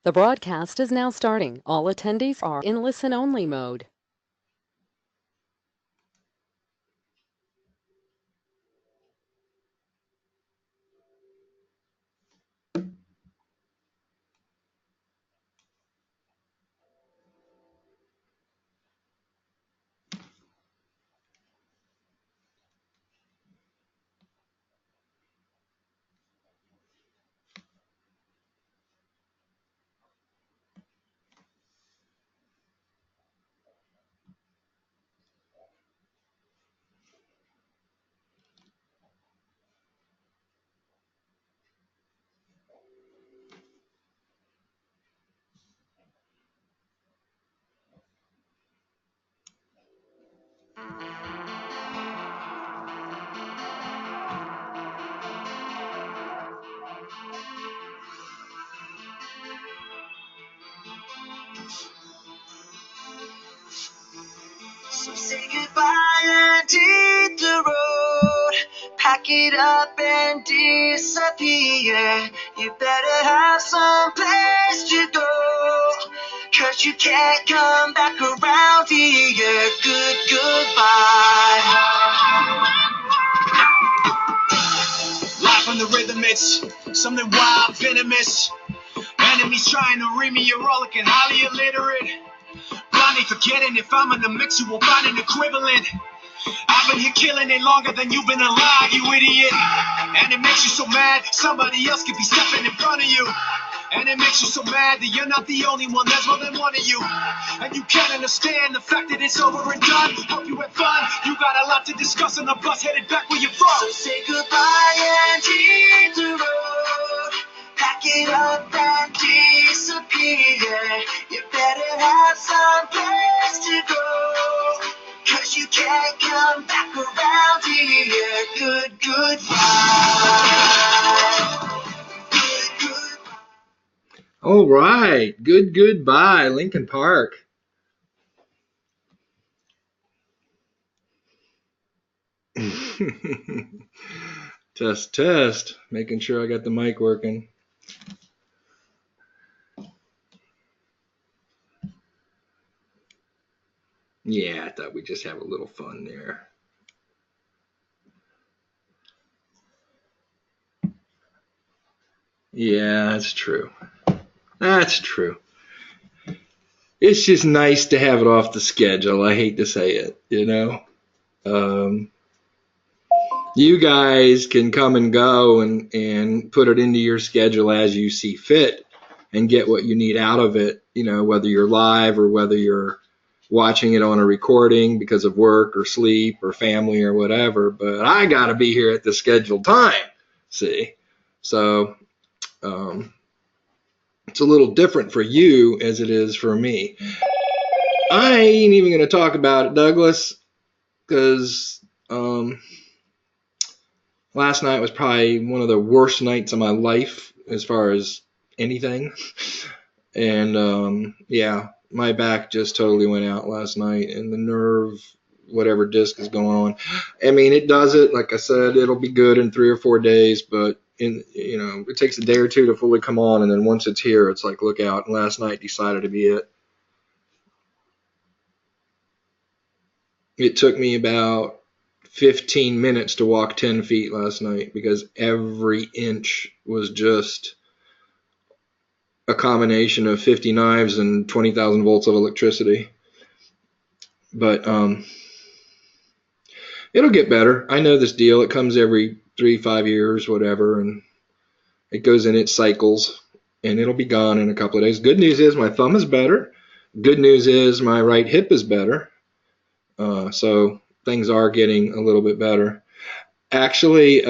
The broadcast is now starting. All attendees are in listen-only mode. So say goodbye and hit the road. Pack it up and disappear. You better have some place to go, 'cause you can't come back around here. Goodbye. Life on the rhythm, it's something wild, venomous. Enemies trying to read me, you're all looking highly illiterate. Blindly forgetting if I'm in the mix, you will find an equivalent. I've been here killing it longer than you've been alive, you idiot. And it makes you so mad, somebody else could be stepping in front of you. And it makes you so mad that you're not the only one, there's more than one of you. And you can't understand the fact that it's over and done. Hope you had fun, you got a lot to discuss on the bus headed back where you're from. So say goodbye and hit the road. Pack it up and disappear. You better have some place to go, 'cause you can't come back around here. Goodbye. Goodbye. All right, goodbye, Lincoln Park. Test, making sure I got the mic working. Yeah, I thought we'd just have a little fun there. Yeah, that's true. That's true. It's just nice to have it off the schedule. I hate to say it, you know. You guys can come and go and put it into your schedule as you see fit and get what you need out of it, you know, whether you're live or whether you're watching it on a recording because of work or sleep or family or whatever. But I got to be here at the scheduled time, see. So it's a little different for you as it is for me. I ain't even going to talk about it, Douglas, because last night was probably one of the worst nights of my life as far as anything. And yeah, my back just totally went out last night, and the nerve, whatever disc is going on. I mean, it does it. Like I said, it'll be good in 3 or 4 days, but it takes a day or two to fully come on, and then once it's here, it's like, look out. And last night decided to be it. It took me about 15 minutes to walk 10 feet last night because every inch was just a combination of 50 knives and 20,000 volts of electricity. But it'll get better. I know this deal. It comes every 3-5 years, whatever, and it goes in its cycles, and it'll be gone in a couple of days. Good news is my thumb is better. Good news is my right hip is better. So things are getting a little bit better. Actually,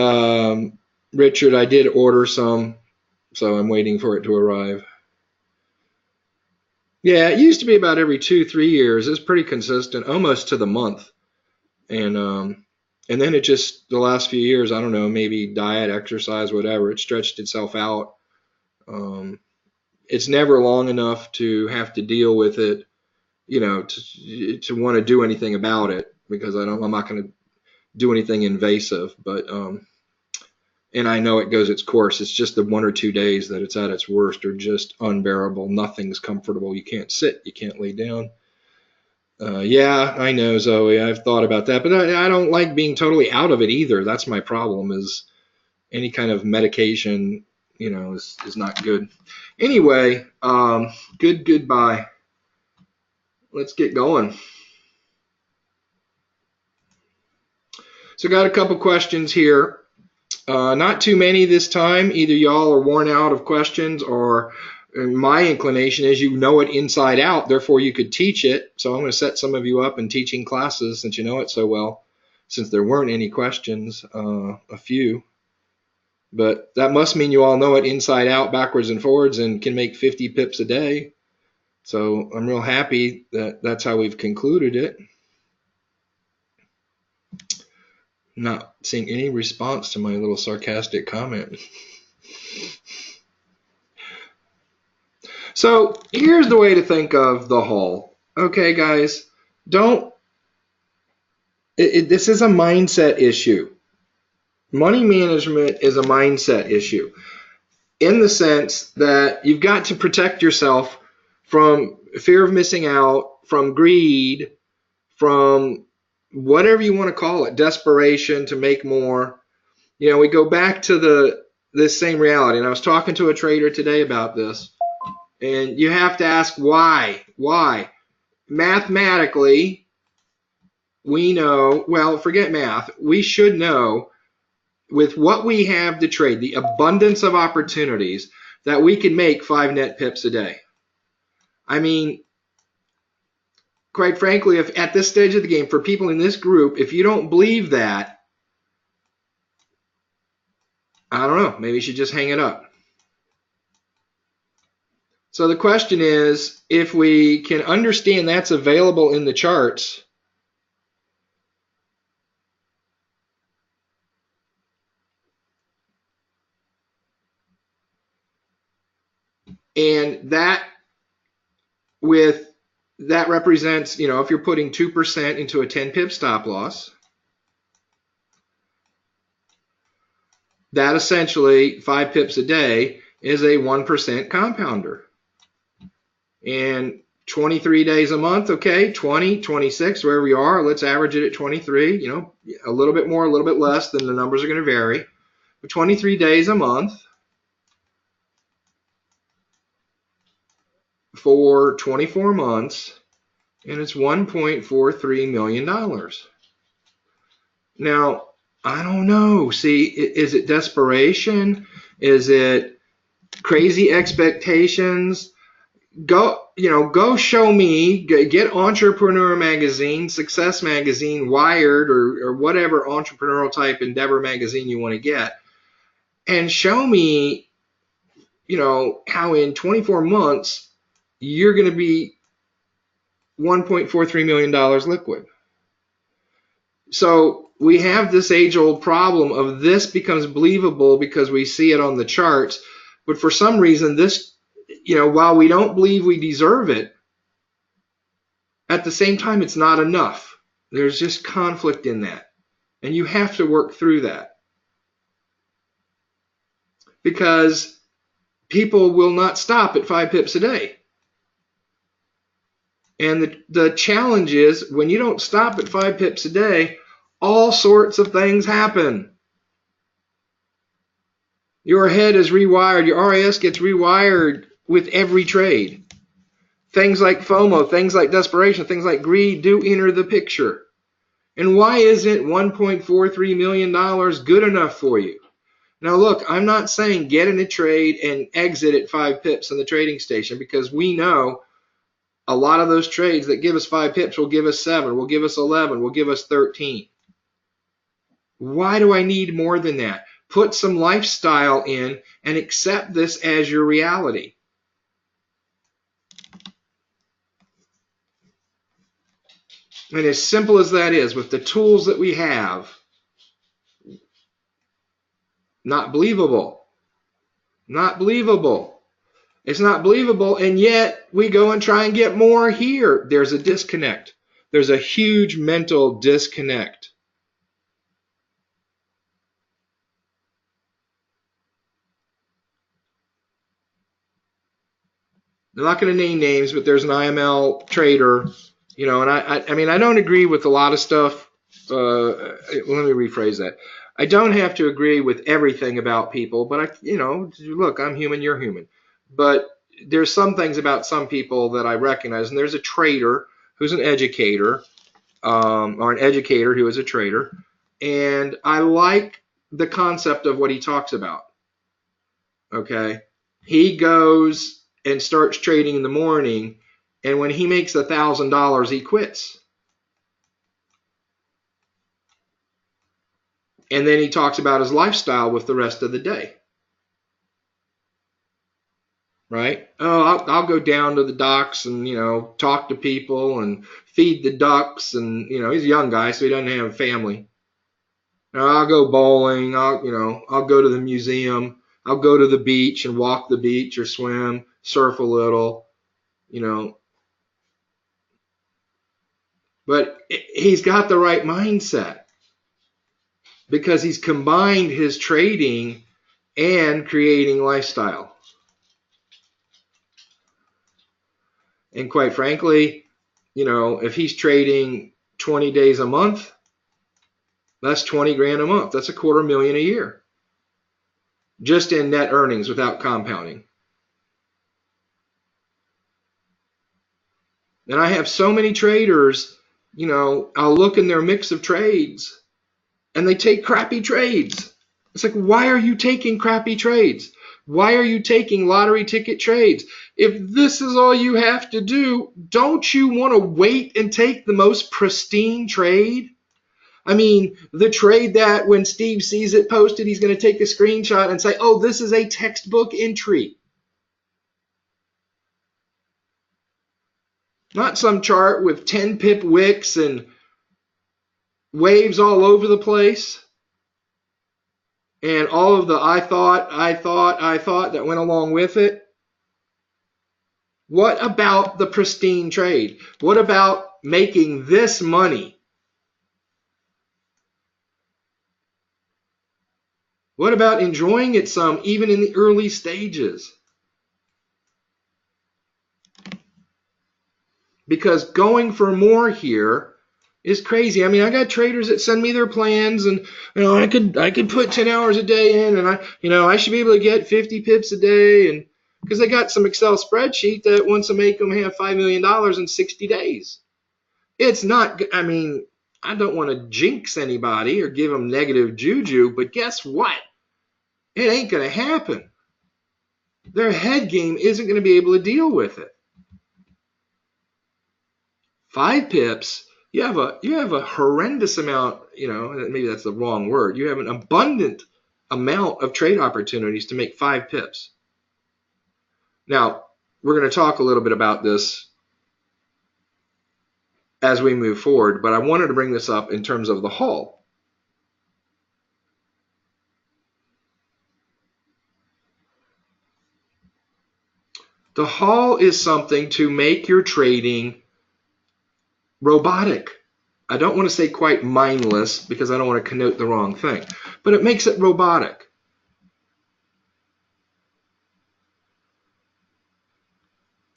Richard, I did order some, so I'm waiting for it to arrive. Yeah, it used to be about every 2-3 years. It's pretty consistent, almost to the month. And then it just, the last few years, I don't know, maybe diet, exercise, whatever, it stretched itself out. It's never long enough to have to deal with it, you know, to want to do anything about it, because I'm not going to do anything invasive. But and I know it goes its course. It's just the 1 or 2 days that it's at its worst are just unbearable. Nothing's comfortable. You can't sit. You can't lay down. Yeah, I know, Zoe. I've thought about that, but I don't like being totally out of it either. That's my problem. Is any kind of medication, is not good. Anyway, goodbye. Let's get going. So, got a couple questions here. Not too many this time. Either y'all are worn out of questions, or my inclination is you know it inside out, therefore you could teach it. So I'm going to set some of you up in teaching classes since you know it so well, since there weren't any questions, a few. But that must mean you all know it inside out, backwards and forwards, and can make 50 pips a day. So I'm real happy that that's how we've concluded it. Not seeing any response to my little sarcastic comment. So here's the way to think of the whole. Okay, guys, this is a mindset issue. Money management is a mindset issue in the sense that you've got to protect yourself from fear of missing out, from greed, from whatever you want to call it, desperation to make more. We go back to this same reality. And I was talking to a trader today about this. And you have to ask why. Why? Mathematically, we know, well, forget math. We should know with what we have to trade, the abundance of opportunities, that we can make 5 net pips a day. I mean, quite frankly, if at this stage of the game, for people in this group, if you don't believe that, I don't know, maybe you should just hang it up. So the question is, if we can understand that's available in the charts, and that represents, if you're putting 2% into a 10 pip stop loss, that essentially 5 pips a day is a 1% compounder. And 23 days a month, okay, 20, 26, wherever we are, let's average it at 23, a little bit more, a little bit less, then the numbers are going to vary. But 23 days a month for 24 months, and it's $1.43 million. Now, I don't know. See, is it desperation? Is it crazy expectations? Go show me, get Entrepreneur Magazine, Success Magazine, Wired, or whatever entrepreneurial type endeavor magazine you want to get, and show me, how in 24 months you're going to be $1.43 million liquid. So we have this age-old problem of this becomes believable because we see it on the charts, but for some reason this, while we don't believe we deserve it, at the same time it's not enough. There's just conflict in that, and you have to work through that because people will not stop at 5 pips a day. And the challenge is when you don't stop at 5 pips a day, all sorts of things happen. Your head is rewired. Your RAS gets rewired with every trade. Things like FOMO, things like desperation, things like greed do enter the picture. And why isn't $1.43 million good enough for you? Now look, I'm not saying get in a trade and exit at 5 pips in the trading station, because we know a lot of those trades that give us 5 pips will give us 7, will give us 11, will give us 13. Why do I need more than that? Put some lifestyle in and accept this as your reality. And as simple as that is, with the tools that we have, not believable. Not believable. It's not believable, and yet we go and try and get more here. There's a disconnect. There's a huge mental disconnect. I'm not going to name names, but there's an IML trader, and I mean, I don't agree with a lot of stuff. Let me rephrase that. I don't have to agree with everything about people, but look, I'm human, you're human. But there's some things about some people that I recognize, and there's a trader who's an educator, or an educator who is a trader, and I like the concept of what he talks about. Okay, he goes and starts trading in the morning, and when he makes $1,000, he quits. And then he talks about his lifestyle with the rest of the day. Right? Oh, I'll go down to the docks and, talk to people and feed the ducks. And, he's a young guy, so he doesn't have a family. I'll go bowling. I'll go to the museum. I'll go to the beach and walk the beach or swim, surf a little, But he's got the right mindset because he's combined his trading and creating lifestyle. And quite frankly, if he's trading 20 days a month, that's 20 grand a month. That's $250,000 a year. Just in net earnings without compounding. And I have so many traders, I'll look in their mix of trades and they take crappy trades. It's like, why are you taking crappy trades? Why are you taking lottery ticket trades? If this is all you have to do, don't you want to wait and take the most pristine trade? I mean, the trade that when Steve sees it posted, he's going to take a screenshot and say, oh, this is a textbook entry. Not some chart with 10 pip wicks and waves all over the place. And all of the I thought that went along with it. What about the pristine trade? What about making this money? What about enjoying it some, even in the early stages? Because going for more here is crazy. I mean, I got traders that send me their plans, and I could put 10 hours a day in, and I should be able to get 50 pips a day, and because they got some Excel spreadsheet that wants to make them have $5 million in 60 days. It's not. I mean, I don't want to jinx anybody or give them negative juju, but guess what? It ain't going to happen. Their head game isn't going to be able to deal with it. 5 pips, you have a horrendous amount, maybe that's the wrong word. You have an abundant amount of trade opportunities to make 5 pips. Now, we're going to talk a little bit about this as we move forward, but I wanted to bring this up in terms of the haul. The haul is something to make your trading robotic. I don't want to say quite mindless because I don't want to connote the wrong thing, but it makes it robotic.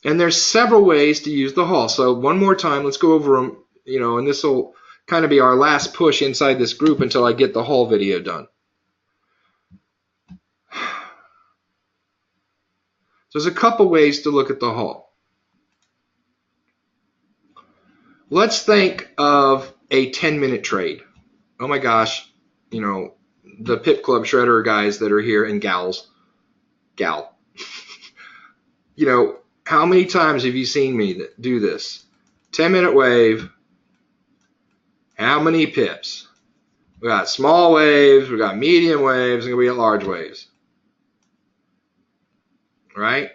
And there's several ways to use the haul. So one more time, let's go over them, and this will kind of be our last push inside this group until I get the haul video done. So there's a couple ways to look at the haul. Let's think of a 10-minute trade. Oh my gosh, the Pip Club Shredder guys that are here and gal. How many times have you seen me do this? 10-minute wave. How many pips? We got small waves, we got medium waves, and we got large waves. Right?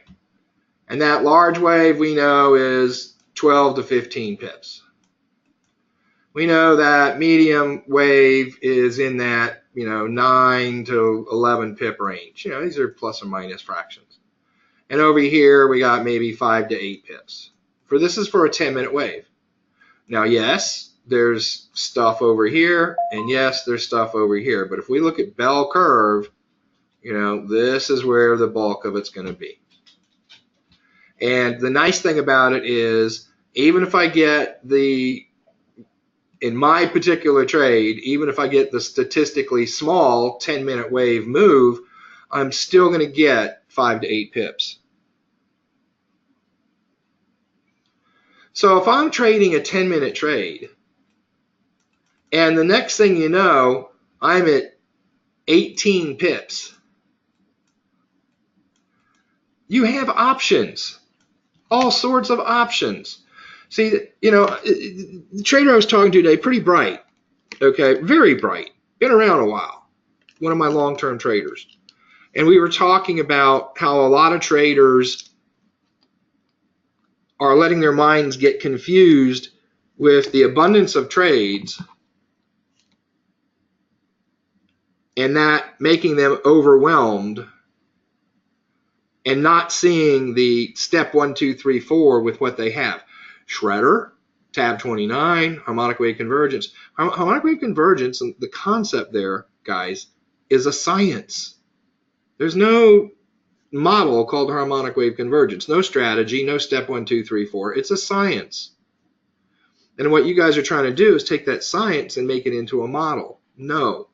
And that large wave we know is 12 to 15 pips. We know that medium wave is in that, 9 to 11 pip range. These are plus or minus fractions. And over here, we got maybe 5 to 8 pips. This is for a 10-minute wave. Now, yes, there's stuff over here, and yes, there's stuff over here. But if we look at bell curve, this is where the bulk of it's going to be. And the nice thing about it is, even if I get in my particular trade, even if I get the statistically small 10-minute wave move, I'm still going to get 5 to 8 pips. So if I'm trading a 10-minute trade, and the next thing you know, I'm at 18 pips, you have options, all sorts of options. See, the trader I was talking to today, pretty bright, okay, very bright, been around a while, one of my long-term traders. And we were talking about how a lot of traders are letting their minds get confused with the abundance of trades and that making them overwhelmed and not seeing the step 1, 2, 3, 4 with what they have. Shredder, tab 29, harmonic wave convergence. Harmonic wave convergence, and the concept there, guys, is a science. There's no model called harmonic wave convergence. No strategy, no step 1, 2, 3, 4. It's a science. And what you guys are trying to do is take that science and make it into a model. No.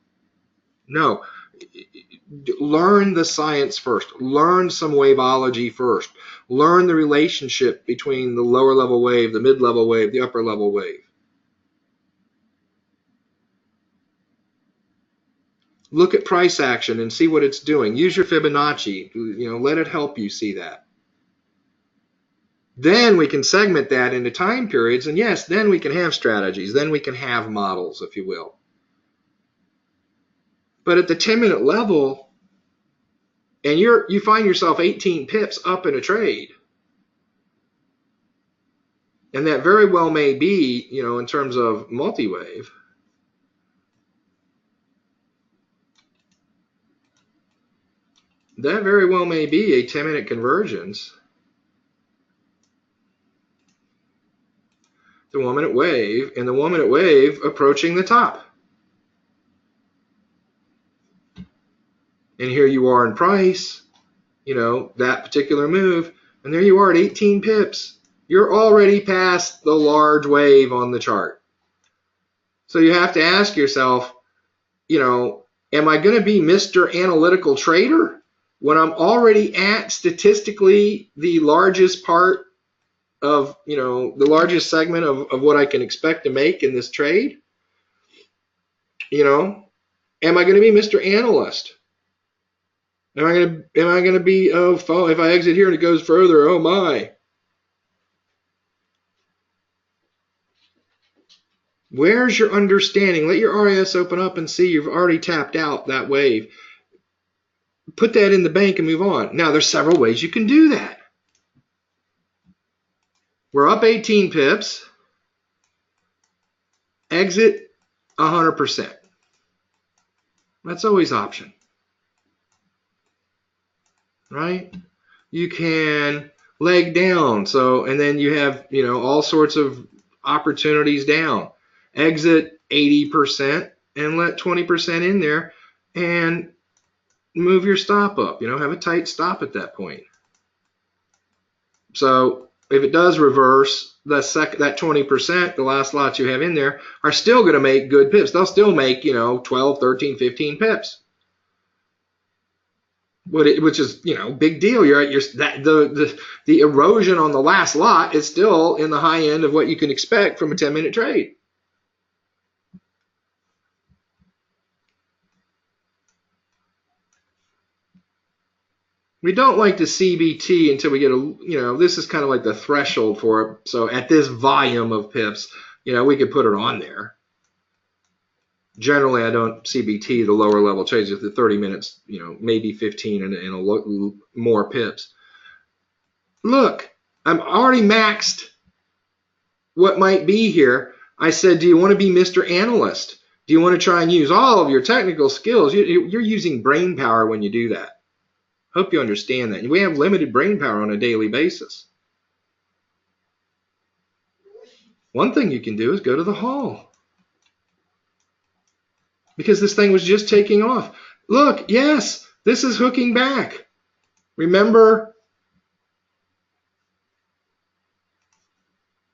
Learn the science first. Learn some waveology first. Learn the relationship between the lower level wave, the mid-level wave, the upper level wave. Look at price action and see what it's doing. Use your Fibonacci. Let it help you see that. Then we can segment that into time periods, and yes, then we can have strategies. Then we can have models, if you will. But at the 10-minute level, and you find yourself 18 pips up in a trade, and that very well may be, in terms of multi-wave, that very well may be a 10-minute convergence. The 1-minute wave, and the 1-minute wave approaching the top. And here you are in price, that particular move, and there you are at 18 pips. You're already past the large wave on the chart. So you have to ask yourself, am I going to be Mr. Analytical Trader when I'm already at statistically the largest part of, the largest segment of what I can expect to make in this trade? Am I going to be Mr. Analyst? Am I going to be, if I exit here and it goes further, oh my. Where's your understanding? Let your RAS open up and see you've already tapped out that wave. Put that in the bank and move on. Now, there's several ways you can do that. We're up 18 pips. Exit 100%. That's always option. Right? You can leg down. And then you have, all sorts of opportunities down. Exit 80% and let 20% in there and move your stop up. Have a tight stop at that point. So if it does reverse, that 20%, the last lots you have in there, are still going to make good pips. They'll still make, 12, 13, 15 pips. Which is, big deal. The erosion on the last lot is still in the high end of what you can expect from a 10-minute trade. We don't like the CBT until we get this is kind of like the threshold for it. So at this volume of pips, we could put it on there. Generally, I don't CBT the lower level trades at the 30 minutes, maybe 15 and more pips. Look, I'm already maxed what might be here. I said, do you want to be Mr. Analyst? Do you want to try and use all of your technical skills? You're using brain power when you do that. Hope you understand that. We have limited brain power on a daily basis. One thing you can do is go to the hall. Because this thing was just taking off. Look, yes, this is hooking back. Remember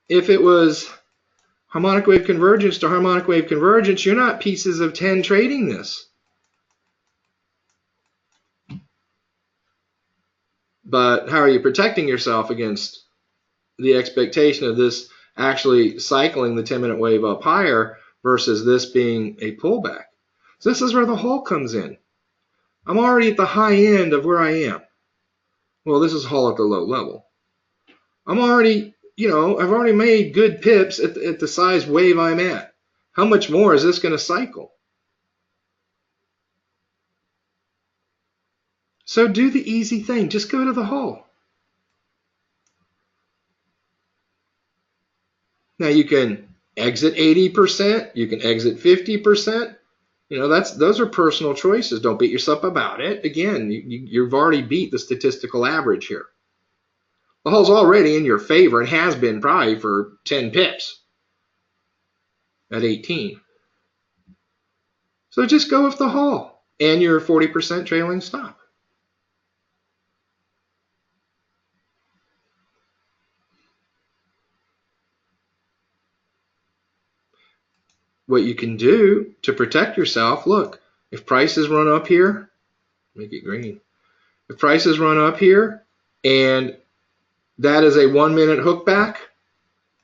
if it was harmonic wave convergence to harmonic wave convergence, you're not pieces of 10 trading this. But how are you protecting yourself against the expectation of this actually cycling the 10-minute wave up higher versus this being a pullback? So this is where the Hall comes in. I'm already at the high end of where I am. Well, this is Hall at the low level. I'm already, I've already made good pips at the size wave I'm at. How much more is this going to cycle? So do the easy thing. Just go to the Hall. Now you can exit 80%. You can exit 50%. Those are personal choices. Don't beat yourself about it. Again, you've already beat the statistical average here. The Hall's already in your favor and has been probably for 10 pips at 18. So just go with the Hall and your 40% trailing stop. What you can do to protect yourself, look, if prices run up here, make it green. If prices run up here and that is a 1 minute hook back,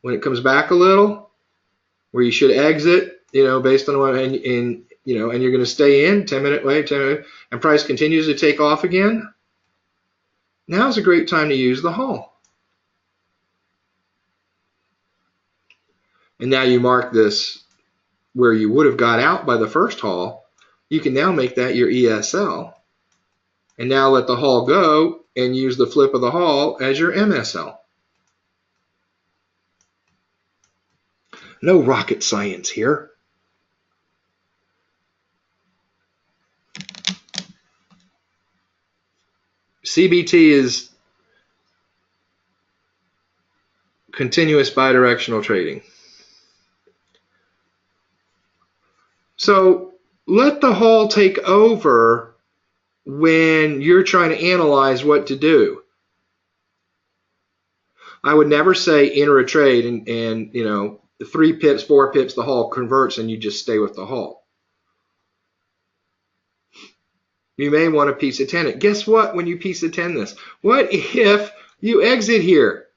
when it comes back a little, where you should exit, based on what, and you're going to stay in 10-minute wave, 10-minute, and price continues to take off again, now's a great time to use the Hall. And now you mark this where you would have got out by the first Hall, you can now make that your ESL. And now let the Hall go and use the flip of the Hall as your MSL. No rocket science here. CBT is continuous bidirectional trading. So let the Hall take over when you're trying to analyze what to do. I would never say enter a trade and 3 pips, 4 pips, the Hall converts and you just stay with the Hall. You may want to piece of 10 it. Guess what when you piece of 10 this? What if you exit here?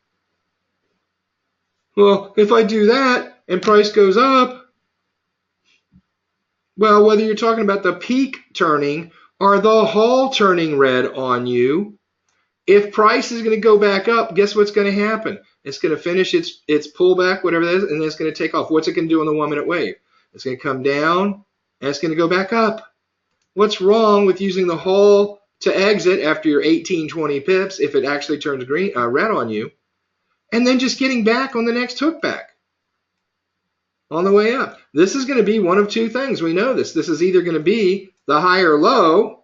Well, if I do that and price goes up, well, whether you're talking about the peak turning or the Hall turning red on you, if price is going to go back up, guess what's going to happen? It's going to finish its pullback, whatever that is, and then it's going to take off. What's it going to do on the 1 minute wave? It's going to come down and it's going to go back up. What's wrong with using the Hall to exit after your 18, 20 pips if it actually turns red on you, and then just getting back on the next hook back on the way up? This is going to be one of two things. We know this. This is either going to be the higher low,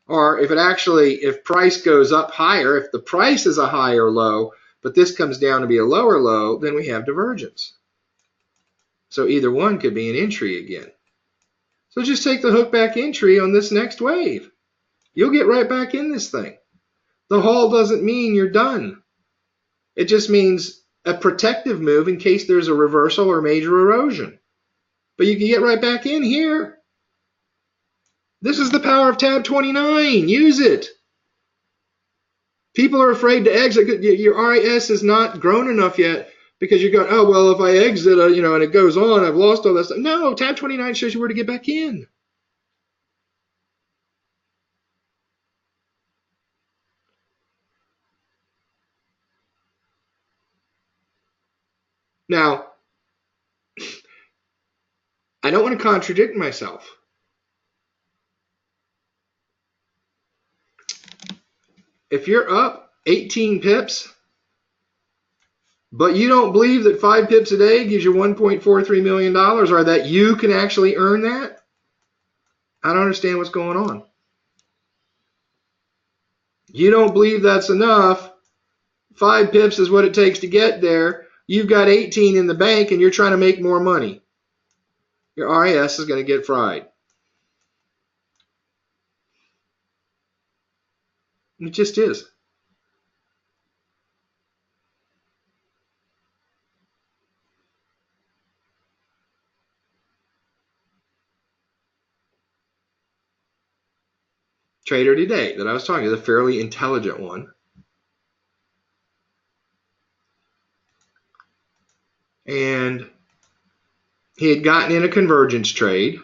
or if price goes up higher, if the price is a higher low, but this comes down to be a lower low, then we have divergence. So either one could be an entry again. So just take the hook back entry on this next wave. You'll get right back in this thing. The Hall doesn't mean you're done. It just means a protective move in case there's a reversal or major erosion. But you can get right back in here. This is the power of tab 29. Use it. People are afraid to exit. Your RIS is not grown enough yet because you're going, oh, well, if I exit, and it goes on, I've lost all that stuff. No, tab 29 shows you where to get back in. Now, I don't want to contradict myself. If you're up 18 pips, but you don't believe that 5 pips a day gives you $1.43 million, or that you can actually earn that, I don't understand what's going on. You don't believe that's enough. 5 pips is what it takes to get there. You've got 18 in the bank and you're trying to make more money. Your RIS is going to get fried. It just is. trader today that I was talking to, the fairly intelligent one. And he had gotten in a convergence trade.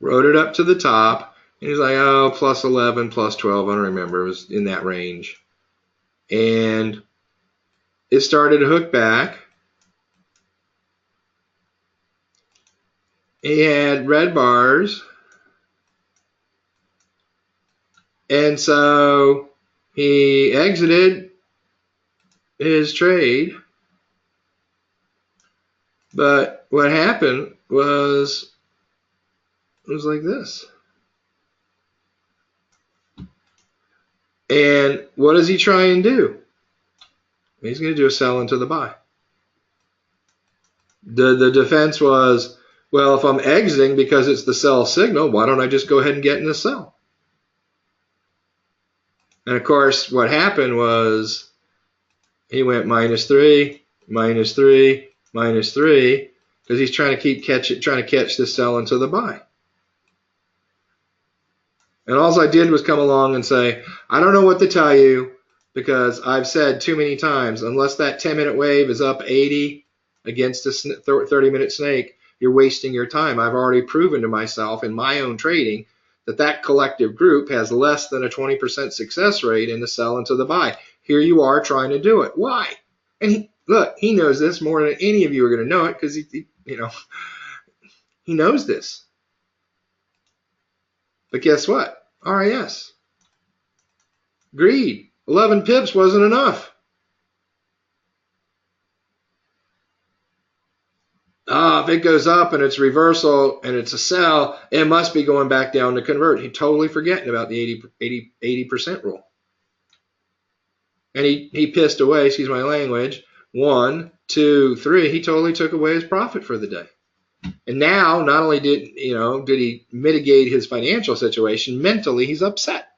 Wrote it up to the top. And he's like, oh, plus 11, plus 12. I don't remember. It was in that range. And it started to hook back. He had red bars. And so he exited his trade. But what happened was, it was like this. And what does he try and do? He's going to do a sell into the buy. The defense was, well, if I'm exiting because it's the sell signal, why don't I just go ahead and get in the sell? And of course, what happened was he went -3, -3, -3, because he's trying to catch this sell into the buy. And all I did was come along and say, I don't know what to tell you, because I've said too many times, unless that 10-minute wave is up 80 against a 30-minute snake, you're wasting your time. I've already proven to myself in my own trading that collective group has less than a 20% success rate in the sell into the buy. Here you are trying to do it. Why? And he knows this more than any of you are going to know it, because he knows this. But guess what? RIS. Greed. 11 pips wasn't enough. If it goes up and it's reversal and it's a sell, it must be going back down to convert. He totally forgetting about the 80% rule. And he pissed away, excuse my language, 1, 2, 3. He totally took away his profit for the day. And now, not only did he mitigate his financial situation, mentally he's upset.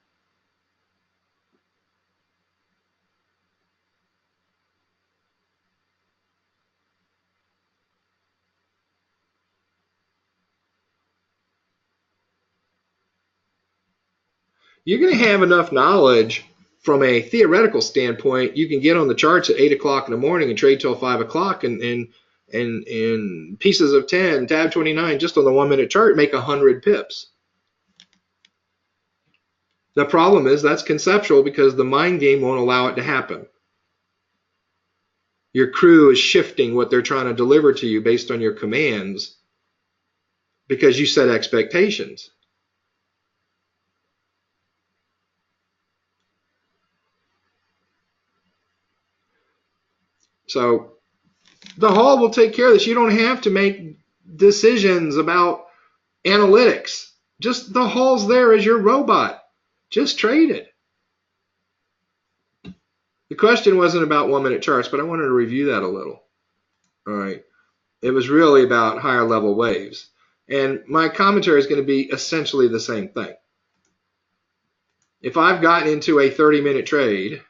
You're going to have enough knowledge from a theoretical standpoint. You can get on the charts at 8 o'clock in the morning and trade till 5 o'clock, and pieces of 10, tab 29, just on the 1-minute chart, make 100 pips. The problem is that's conceptual, because the mind game won't allow it to happen. Your crew is shifting what they're trying to deliver to you based on your commands, because you set expectations. So the hall will take care of this. You don't have to make decisions about analytics. Just the hall's there as your robot. Just trade it. The question wasn't about 1-minute charts, but I wanted to review that a little. All right. It was really about higher level waves. And my commentary is going to be essentially the same thing. If I've gotten into a 30-minute trade,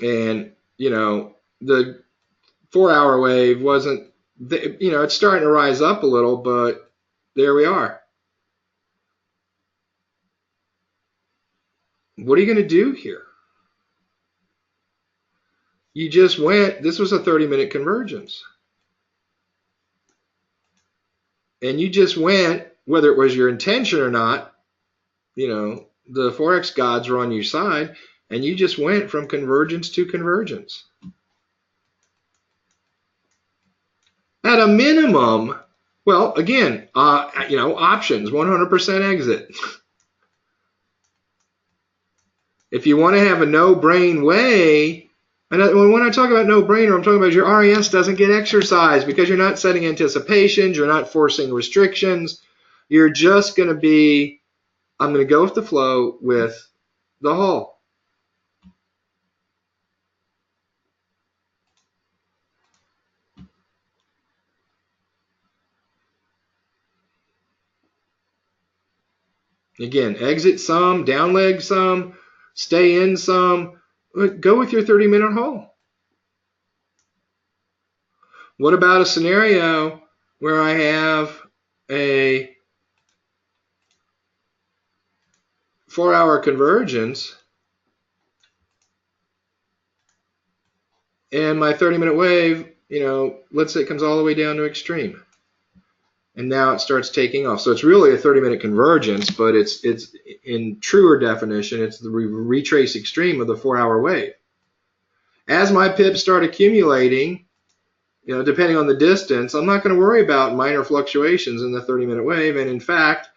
and the 4-hour wave wasn't, it's starting to rise up a little, but there we are. What are you going to do here? You just went, this was a 30-minute convergence. And you just went, whether it was your intention or not, the Forex gods were on your side, and you just went from convergence to convergence. At a minimum, well, again, options, 100% exit. If you want to have a no-brain way, and when I talk about no-brainer, I'm talking about your RES doesn't get exercised, because you're not setting anticipations, you're not forcing restrictions. You're just going to be, I'm going to go with the flow with the whole. Again, exit some, down leg some, stay in some. Go with your 30-minute haul. What about a scenario where I have a 4-hour convergence and my 30-minute wave, let's say it comes all the way down to extreme. And now it starts taking off. So it's really a 30-minute convergence, but it's in truer definition, it's the retrace extreme of the 4-hour wave. As my pips start accumulating, depending on the distance, I'm not going to worry about minor fluctuations in the 30-minute wave. And in fact,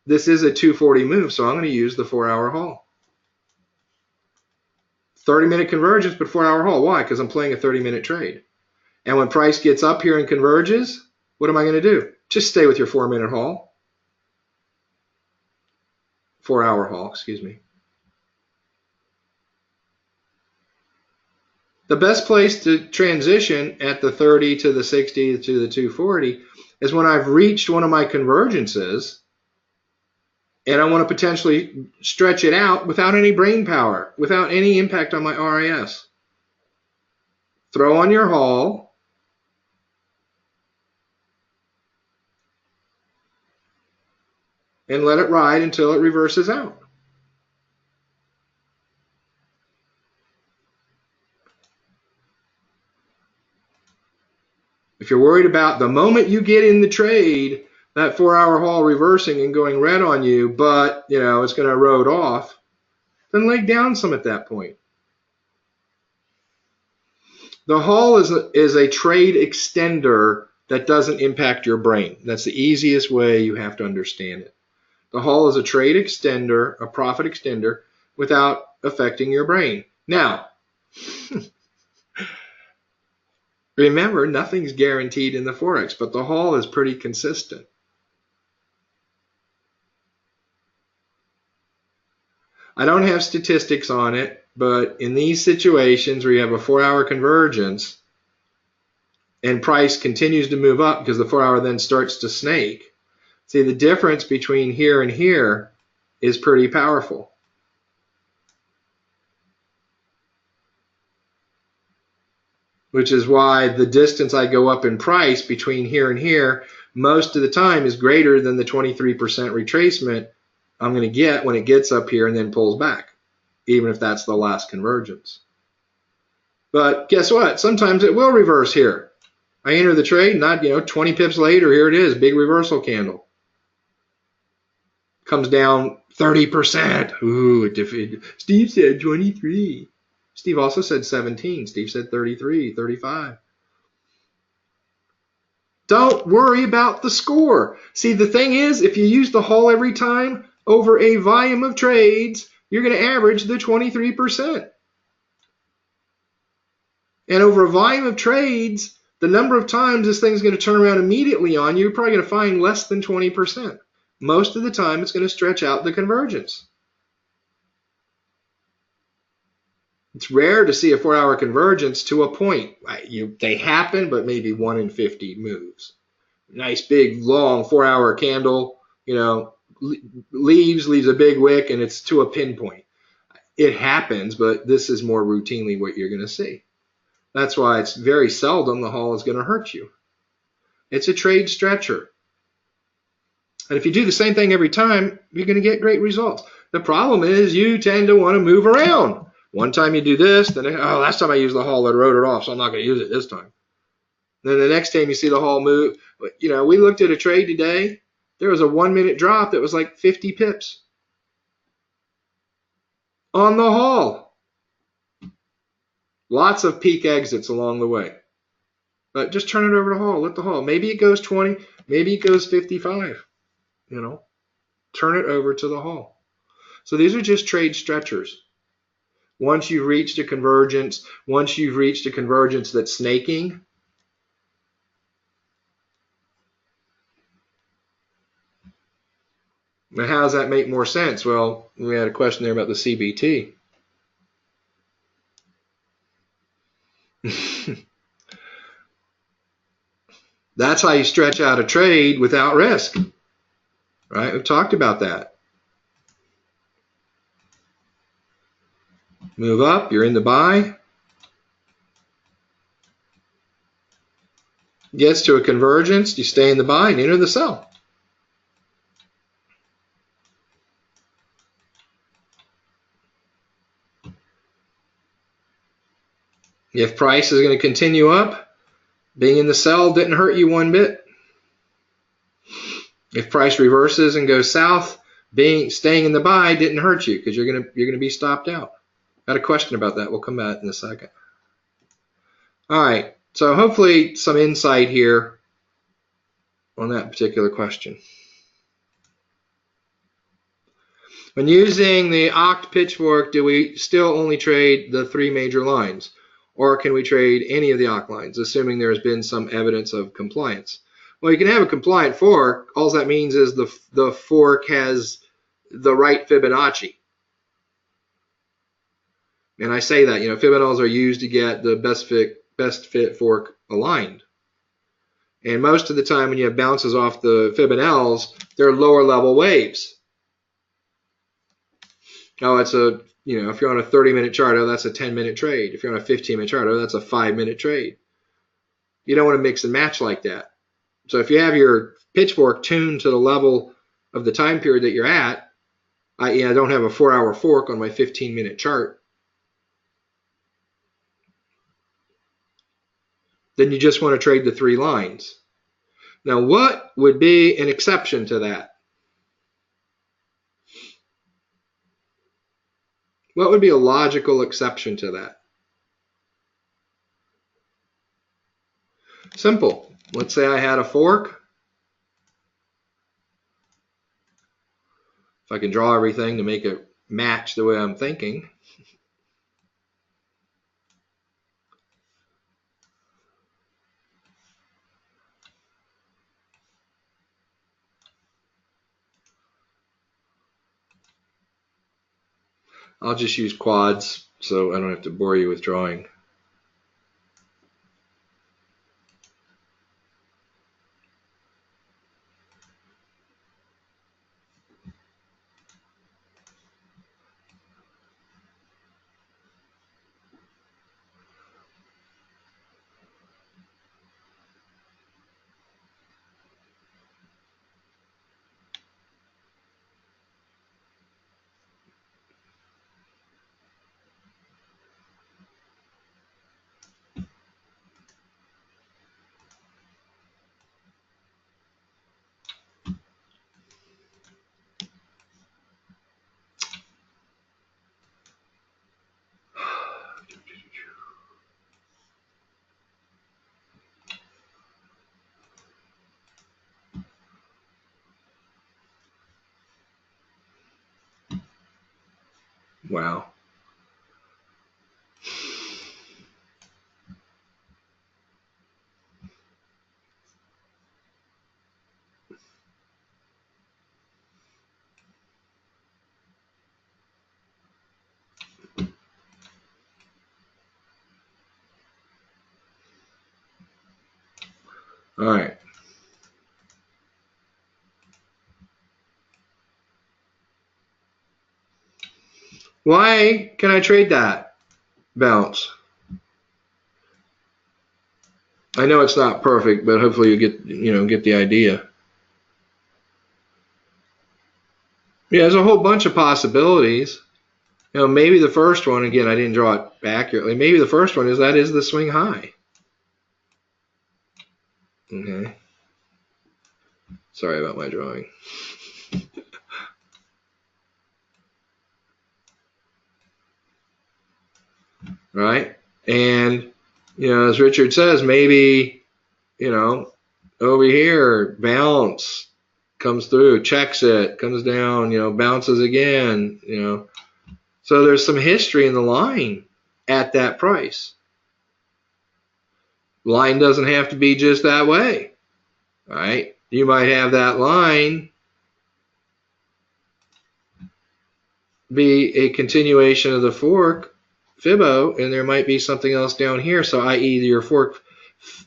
this is a 240 move, so I'm going to use the 4-hour haul. 30-minute convergence, but 4-hour haul. Why? Because I'm playing a 30-minute trade. And when price gets up here and converges, what am I going to do? Just stay with your 4-minute haul. 4-hour haul, excuse me. The best place to transition at the 30 to the 60 to the 240 is when I've reached one of my convergences and I want to potentially stretch it out without any brain power, without any impact on my RAS. Throw on your haul. And let it ride until it reverses out. If you're worried about the moment you get in the trade, that 4-hour haul reversing and going red on you, but it's going to erode off, then leg down some at that point. The haul is a trade extender that doesn't impact your brain. That's the easiest way you have to understand it. The haul is a trade extender, a profit extender, without affecting your brain. Now, remember, nothing's guaranteed in the Forex, but the haul is pretty consistent. I don't have statistics on it, but in these situations where you have a 4-hour convergence and price continues to move up because the 4-hour then starts to snake, see, the difference between here and here is pretty powerful. Which is why the distance I go up in price between here and here most of the time is greater than the 23% retracement I'm going to get when it gets up here and then pulls back, even if that's the last convergence. But guess what? Sometimes it will reverse here. I enter the trade, not 20 pips later, here it is, big reversal candle. Comes down 30%. Ooh, Steve said 23. Steve also said 17. Steve said 33, 35. Don't worry about the score. See, the thing is, if you use the haul every time over a volume of trades, you're going to average the 23%. And over a volume of trades, the number of times this thing's going to turn around immediately on you, you're probably going to find less than 20%. Most of the time, it's going to stretch out the convergence. It's rare to see a 4-hour convergence to a point. They happen, but maybe 1 in 50 moves. Nice big long 4-hour candle, leaves a big wick, and it's to a pinpoint. It happens, but this is more routinely what you're going to see. That's why it's very seldom the haul is going to hurt you. It's a trade stretcher. And if you do the same thing every time, you're going to get great results. The problem is you tend to want to move around. One time you do this, then last time I used the haul, I wrote it off, so I'm not going to use it this time. Then the next time you see the haul move, we looked at a trade today. There was a 1-minute drop that was like 50 pips on the haul. Lots of peak exits along the way. But just turn it over to haul. Let the haul. Maybe it goes 20. Maybe it goes 55. Turn it over to the haul. So these are just trade stretchers. Once you've reached a convergence, that's snaking, now how does that make more sense? Well, we had a question there about the CBT. That's how you stretch out a trade without risk, right? We've talked about that. Move up, you're in the buy. Gets to a convergence, you stay in the buy and enter the sell. If price is going to continue up, being in the sell didn't hurt you one bit. If price reverses and goes south, staying in the buy didn't hurt you because you're gonna be stopped out. Got a question about that? We'll come back in a second. All right, so hopefully some insight here on that particular question. When using the Oct pitchfork, do we still only trade the 3 major lines? Or can we trade any of the Oct lines, assuming there's been some evidence of compliance? Well, you can have a compliant fork. All that means is the fork has the right Fibonacci. And I say that, Fibonaccis are used to get the best fit fork aligned. And most of the time when you have bounces off the Fibonaccis, they're lower level waves. Oh, it's a, if you're on a 30-minute chart, oh, that's a 10-minute trade. If you're on a 15-minute chart, oh, that's a 5-minute trade. You don't want to mix and match like that. So if you have your pitchfork tuned to the level of the time period that you're at, I don't have a 4-hour fork on my 15-minute chart, then you just want to trade the 3 lines. Now, what would be an exception to that? What would be a logical exception to that? Simple. Let's say I had a fork. If I can draw everything to make it match the way I'm thinking. I'll just use quads so I don't have to bore you with drawing. Wow. All right. Why can I trade that bounce? I know it's not perfect, but hopefully you get the idea. Yeah, there's a whole bunch of possibilities. Maybe the first one, again, I didn't draw it accurately. Maybe the first one is that is the swing high. Okay. Sorry about my drawing. Right? And, as Richard says, maybe, over here, bounce, comes through, checks it, comes down, bounces again, So there's some history in the line at that price. Line doesn't have to be just that way, right? You might have that line be a continuation of the fork, Fibo, and there might be something else down here. So i.e. your fork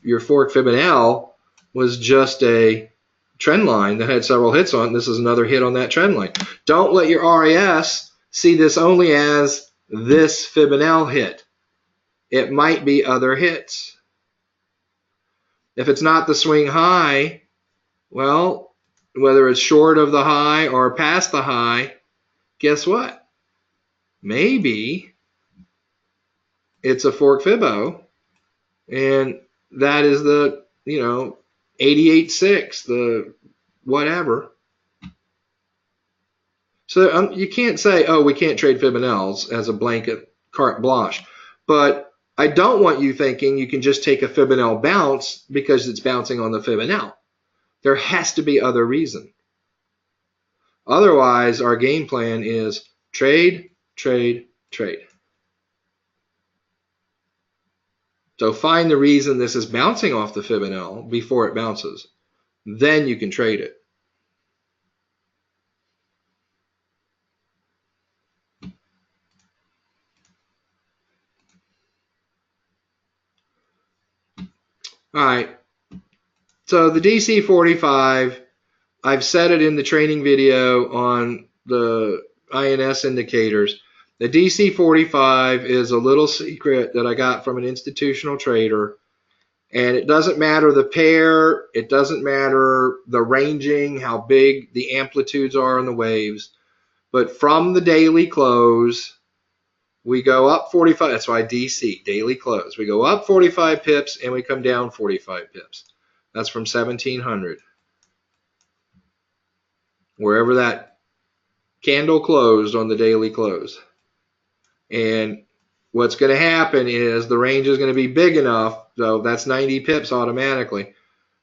Fibonacci was just a trend line that had several hits on it. This is another hit on that trend line. Don't let your RAS see this only as this Fibonacci hit. It might be other hits. If it's not the swing high, well, whether it's short of the high or past the high, guess what? Maybe it's a fork Fibbo, and that is the, 88.6, the whatever. So you can't say, oh, we can't trade Fibonaccis as a blanket carte blanche. But I don't want you thinking you can just take a Fibonacci bounce because it's bouncing on the Fibonacci. There has to be other reason. Otherwise, our game plan is trade, trade, trade. So find the reason this is bouncing off the Fibonacci before it bounces. Then you can trade it. All right. So the DC 45, I've said it in the training video on the INS indicators. The DC 45 is a little secret that I got from an institutional trader. And it doesn't matter the pair, it doesn't matter the ranging, how big the amplitudes are on the waves. But from the daily close, we go up 45, that's why DC, daily close. We go up 45 pips and we come down 45 pips. That's from 1700. Wherever that candle closed on the daily close. And what's going to happen is the range is going to be big enough, so that's 90 pips automatically.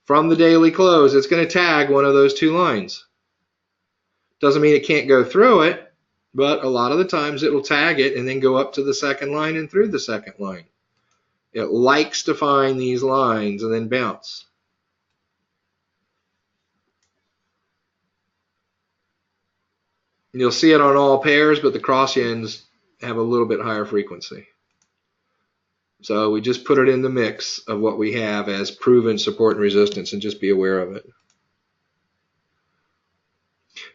From the daily close, it's going to tag one of those two lines. Doesn't mean it can't go through it, but a lot of the times it will tag it and then go up to the second line and through the second line. It likes to find these lines and then bounce. You'll see it on all pairs, but the cross ends have a little bit higher frequency. So we just put it in the mix of what we have as proven support and resistance, and just be aware of it.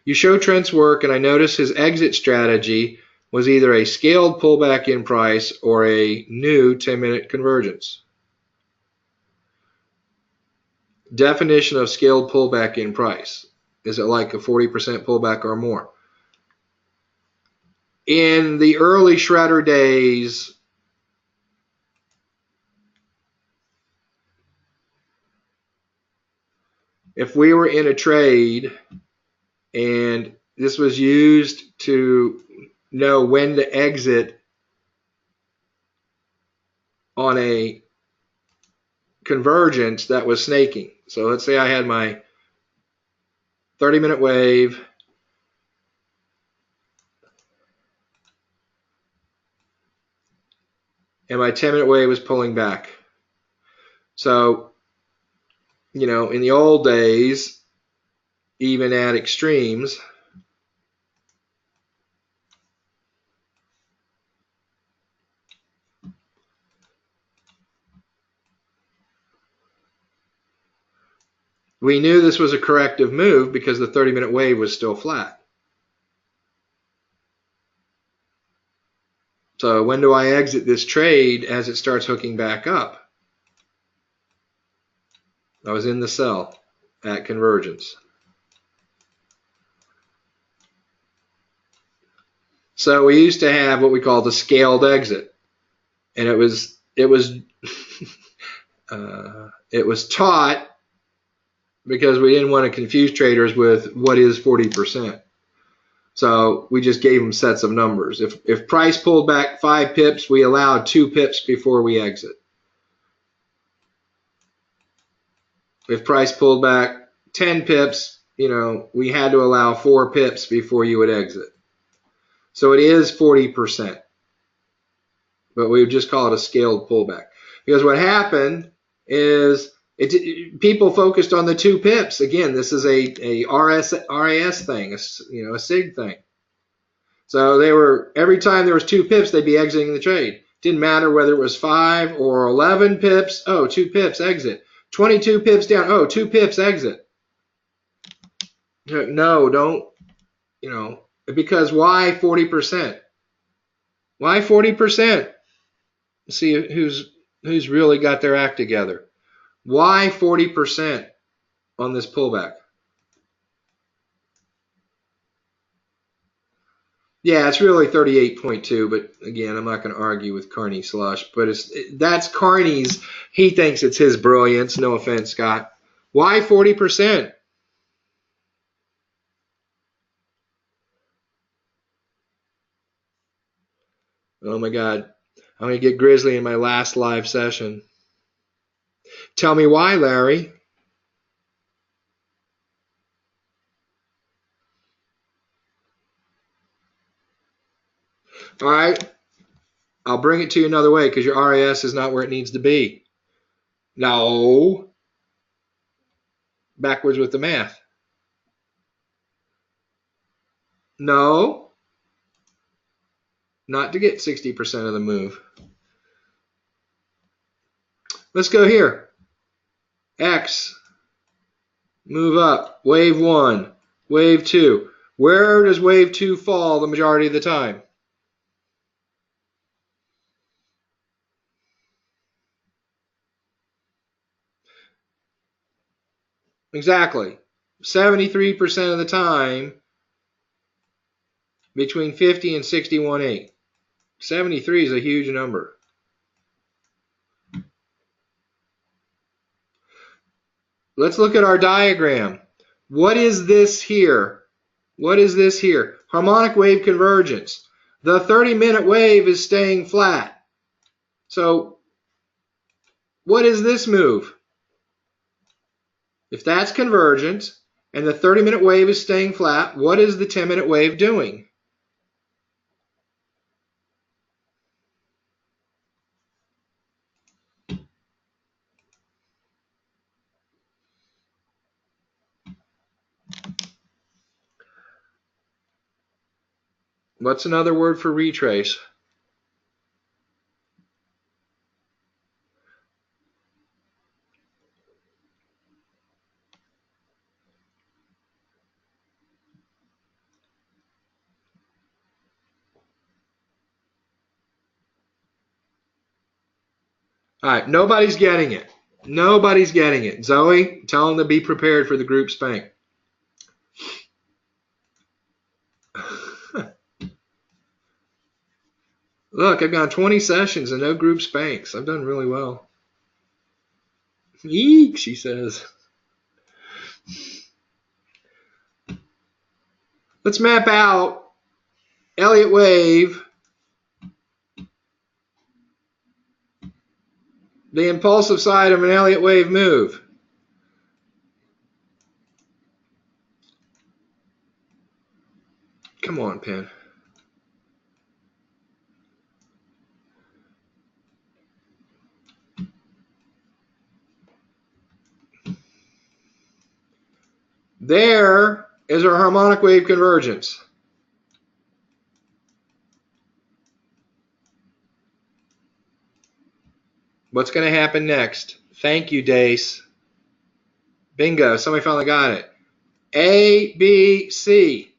You show Trent's work, and I notice his exit strategy was either a scaled pullback in price or a new 10-minute convergence. Definition of scaled pullback in price. Is it like a 40% pullback or more? In the early shredder days, if we were in a trade and this was used to know when to exit on a convergence that was snaking. So let's say I had my 30-minute wave, and my 10-minute wave was pulling back. So, in the old days, even at extremes, we knew this was a corrective move because the 30-minute wave was still flat. So when do I exit this trade as it starts hooking back up? I was in the sell at convergence. So we used to have what we call the scaled exit, and it was taught because we didn't want to confuse traders with what is 40%. So we just gave them sets of numbers. If price pulled back 5 pips, we allowed 2 pips before we exit. If price pulled back 10 pips, we had to allow 4 pips before you would exit. So it is 40%, but we would just call it a scaled pullback. Because what happened is people focused on the 2 pips. Again, this is a RAS thing, a SIG thing. So every time there was 2 pips, they'd be exiting the trade. Didn't matter whether it was 5 or 11 pips. Oh, 2 pips, exit. 22 pips down. Oh, 2 pips, exit. No, don't, because why 40%? Why 40%? See who's really got their act together. Why 40% on this pullback? Yeah, it's really 38.2, but again, I'm not going to argue with Carney Slush, but that's Carney's. He thinks it's his brilliance. No offense, Scott. Why 40%? Oh my God. I'm going to get grizzly in my last live session. Tell me why, Larry. All right. I'll bring it to you another way because your RAS is not where it needs to be. No. Backwards with the math. No. Not to get 60% of the move. Let's go here. X. Move up. Wave 1. Wave 2. Where does wave 2 fall the majority of the time? Exactly. 73% of the time between 50 and 61.8. 73 is a huge number. Let's look at our diagram. What is this here? What is this here? Harmonic wave convergence. The 30-minute wave is staying flat. So what is this move? If that's convergence and the 30-minute wave is staying flat, what is the 10-minute wave doing? What's another word for retrace? All right, nobody's getting it. Nobody's getting it. Zoe, tell them to be prepared for the group spank. Look, I've gone 20 sessions and no group spanks. I've done really well. Eek, she says. Let's map out Elliott wave, the impulsive side of an Elliott wave move. Come on, pen. There is our harmonic wave convergence. What's going to happen next? Thank you, Dace. Bingo, somebody finally got it. A, B, C.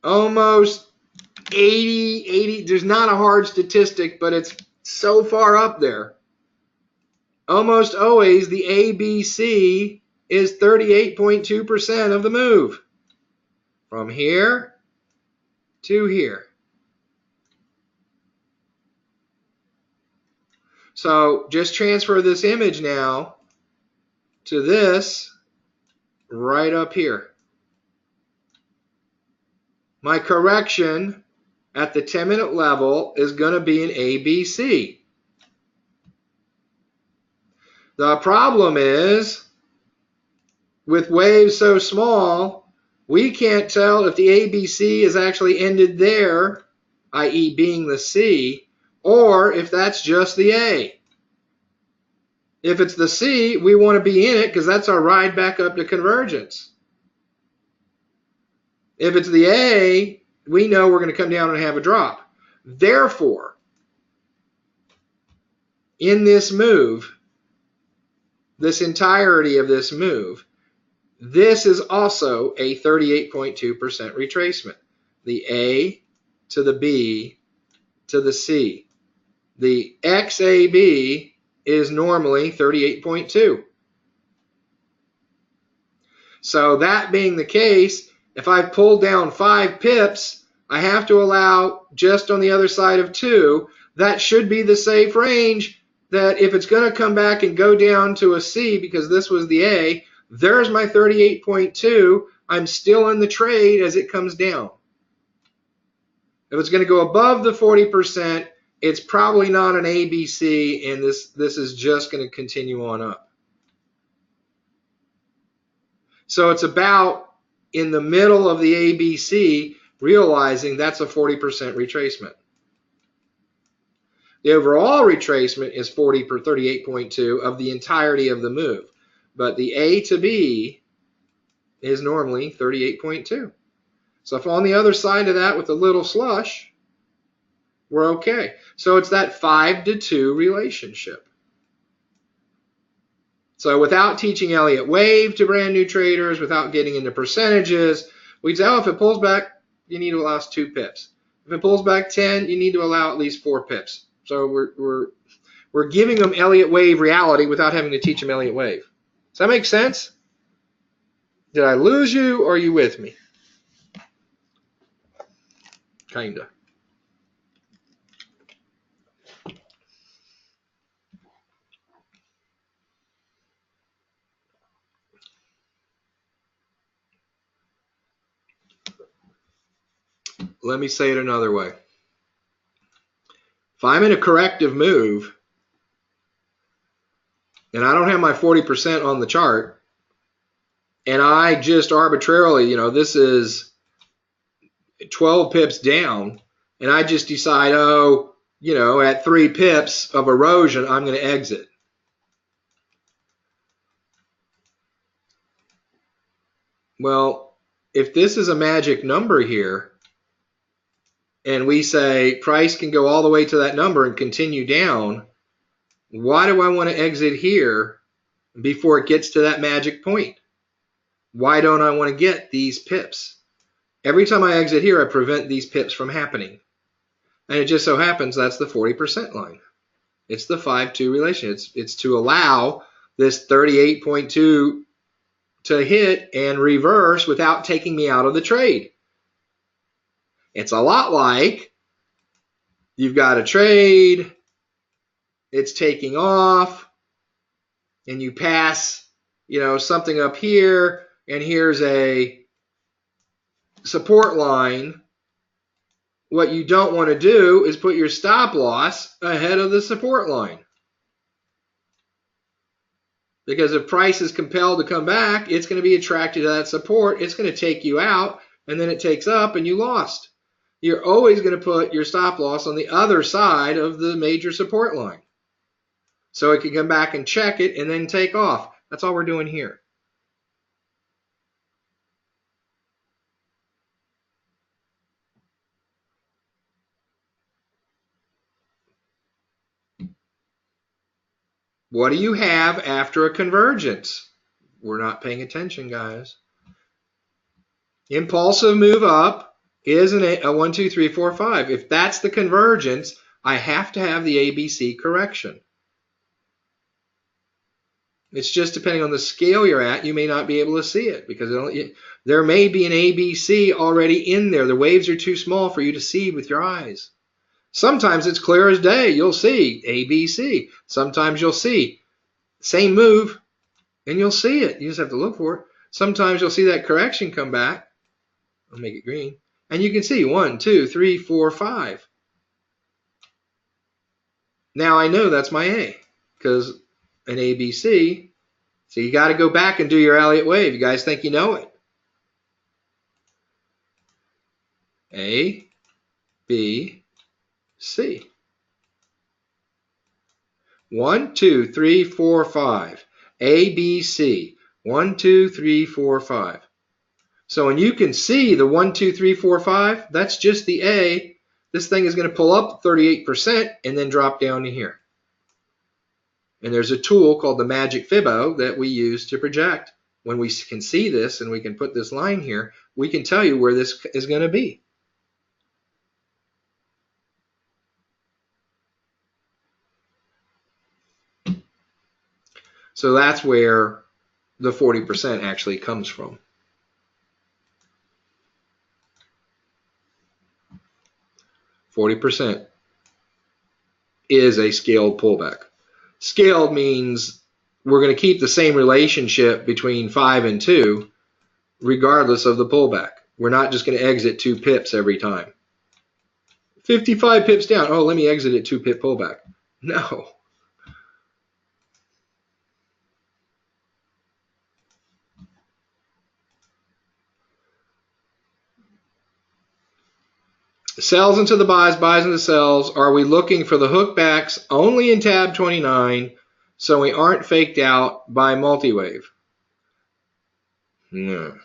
Almost 80. There's not a hard statistic, but it's so far up there. Almost always the ABC is 38.2% of the move. From here to here. So just transfer this image now to this right up here. My correction at the 10-minute level is going to be an ABC. The problem is, with waves so small, we can't tell if the ABC is actually ended there, i.e. being the C, or if that's just the A. If it's the C, we want to be in it because that's our ride back up to convergence. If it's the A, we know we're going to come down and have a drop. Therefore, in this move, this entirety of this move, this is also a 38.2% retracement. the A to the B to the C. The XAB is normally 38.2. So that being the case, if I pull down 5 pips, I have to allow just on the other side of 2. That should be the safe range that if it's going to come back and go down to a C because this was the A, there's my 38.2. I'm still in the trade as it comes down. If it's going to go above the 40%, it's probably not an ABC, and this is just going to continue on up. So it's about in the middle of the ABC, realizing that's a 40% retracement. The overall retracement is 38.2 of the entirety of the move, but the A to B is normally 38.2. So if on the other side of that with a little slush, we're okay. So it's that 5-to-2 relationship. So without teaching Elliott wave to brand new traders, without getting into percentages, we'd say, oh, if it pulls back, you need to allow 2 pips. If it pulls back 10, you need to allow at least 4 pips. So we're giving them Elliott wave reality without having to teach them Elliott wave. Does that make sense? Did I lose you, or are you with me? Kinda. Let me say it another way. If I'm in a corrective move and I don't have my 40% on the chart and I just arbitrarily, this is 12 pips down and I just decide, at 3 pips of erosion, I'm going to exit. Well, if this is a magic number here, and we say price can go all the way to that number and continue down, why do I want to exit here before it gets to that magic point? Why don't I want to get these pips? Every time I exit here, I prevent these pips from happening. And it just so happens that's the 40% line. It's the 5-2 relation. It's to allow this 38.2 to hit and reverse without taking me out of the trade. It's a lot like you've got a trade, it's taking off, and you pass, something up here, and here's a support line. What you don't want to do is put your stop loss ahead of the support line. Because if price is compelled to come back, it's going to be attracted to that support. It's going to take you out, and then it takes up, and you lost. You're always going to put your stop loss on the other side of the major support line. So it can come back and check it and then take off. That's all we're doing here. What do you have after a convergence? We're not paying attention, guys. Impulsive move up is a 1, 2, 3, 4, 5. If that's the convergence, I have to have the ABC correction. It's just depending on the scale you're at, you may not be able to see it because there may be an ABC already in there. The waves are too small for you to see with your eyes. Sometimes it's clear as day. You'll see ABC. Sometimes you'll see same move and you'll see it. You just have to look for it. Sometimes you'll see that correction come back. I'll make it green. And you can see 1, 2, 3, 4, 5. Now I know that's my A because an ABC. So you got to go back and do your Elliott wave. You guys think you know it? A, B, C. 1, 2, 3, 4, 5. A, B, C. 1, 2, 3, 4, 5. So when you can see the 1, 2, 3, 4, 5, that's just the A. This thing is going to pull up 38% and then drop down to here. And there's a tool called the magic FEB that we use to project. When we can see this and we can put this line here, we can tell you where this is going to be. So that's where the 40% actually comes from. %40 is a scaled pullback. Scaled means we're going to keep the same relationship between 5 and 2 regardless of the pullback. We're not just going to exit 2 pips every time. 55 pips down. Oh, let me exit at 2 pip pullback. No. Sells into the buys, buys into sells. Are we looking for the hookbacks only in tab 29 so we aren't faked out by multi-wave? No.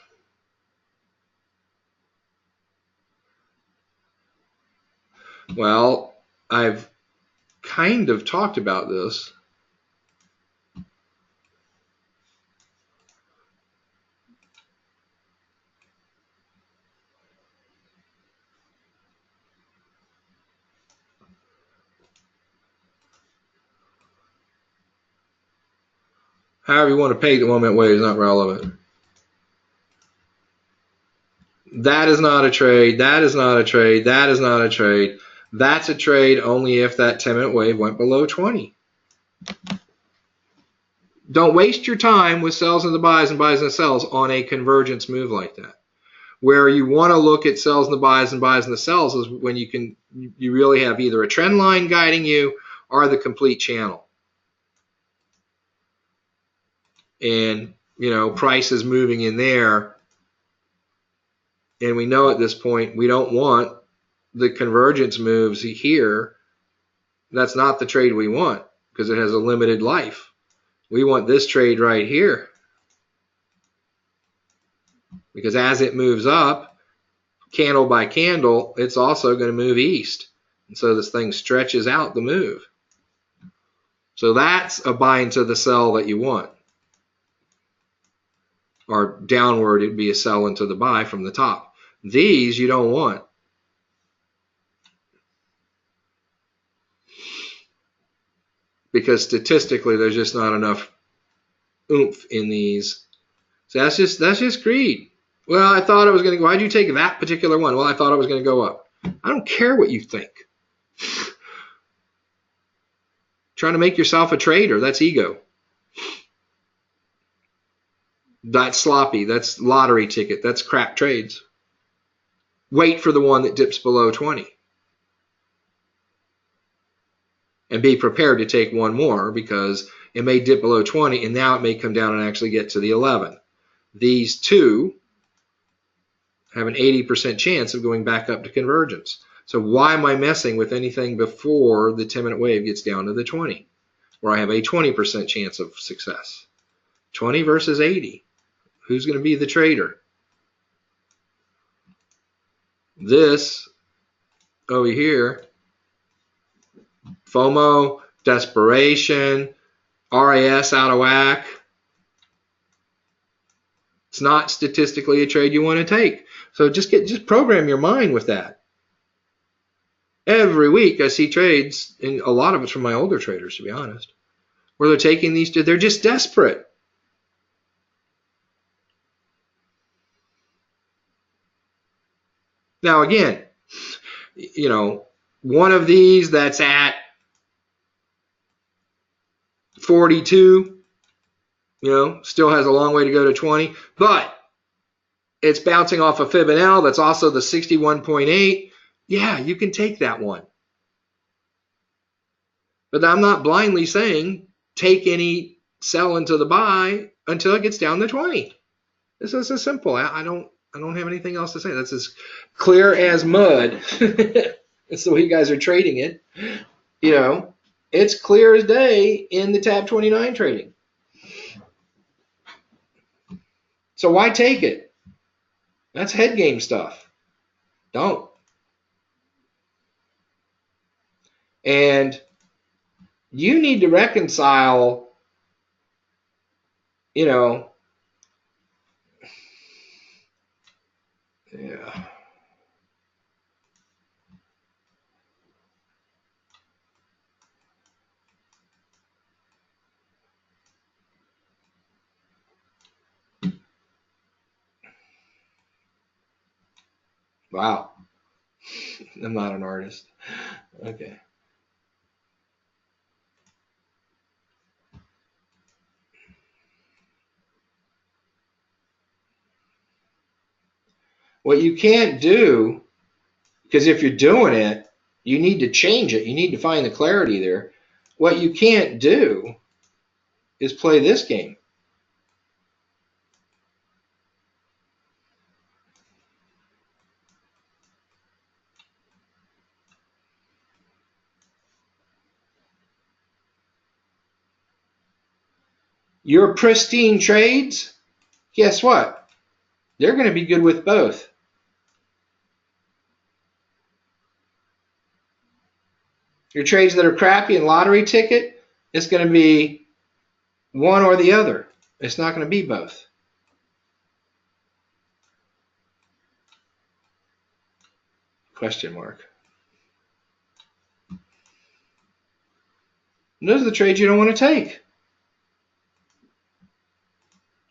Well, I've kind of talked about this. However you want to pay the 1 minute wave is not relevant. That is not a trade. That is not a trade. That is not a trade. That's a trade only if that 10-minute wave went below 20. Don't waste your time with sells and the buys and buys and the sells on a convergence move like that. Where you want to look at sells and the buys and buys and the sells is when you really have either a trend line guiding you or the complete channel. And, price is moving in there. And we know at this point we don't want the convergence moves here. That's not the trade we want because it has a limited life. We want this trade right here. Because as it moves up, candle by candle, it's also going to move east. And so this thing stretches out the move. So that's a buy into the sell that you want. Or downward, it'd be a sell into the buy from the top. These you don't want. Because statistically, there's just not enough oomph in these. So that's just greed. Well, I thought it was going to go. Why'd you take that particular one? Well, I thought it was going to go up. I don't care what you think. Trying to make yourself a trader, that's ego. That's sloppy. That's lottery ticket. That's crap trades. Wait for the one that dips below 20. And be prepared to take one more because it may dip below 20 and now it may come down and actually get to the 11. These two have an 80% chance of going back up to convergence. So why am I messing with anything before the 10-minute wave gets down to the 20, where I have a 20% chance of success? 20 versus 80. Who's going to be the trader? This over here, FOMO, desperation, RAS out of whack. It's not statistically a trade you want to take. So just program your mind with that. Every week I see trades, and a lot of it's from my older traders, to be honest, where they're taking these, they're just desperate. Now again, one of these that's at 42, still has a long way to go to 20, but it's bouncing off a FEB and L that's also the 61.8. Yeah, you can take that one. But I'm not blindly saying take any sell into the buy until it gets down to 20. This is as simple. I don't have anything else to say. That's as clear as mud. That's the way you guys are trading it. It's clear as day in the tab 29 trading. So why take it? That's head game stuff. Don't. And you need to reconcile, yeah. Wow. I'm not an artist. Okay. What you can't do, because if you're doing it, you need to change it. You need to find the clarity there. What you can't do is play this game. Your pristine trades, guess what? They're going to be good with both. Your trades that are crappy and lottery ticket, it's going to be one or the other. It's not going to be both. Question mark. And those are the trades you don't want to take.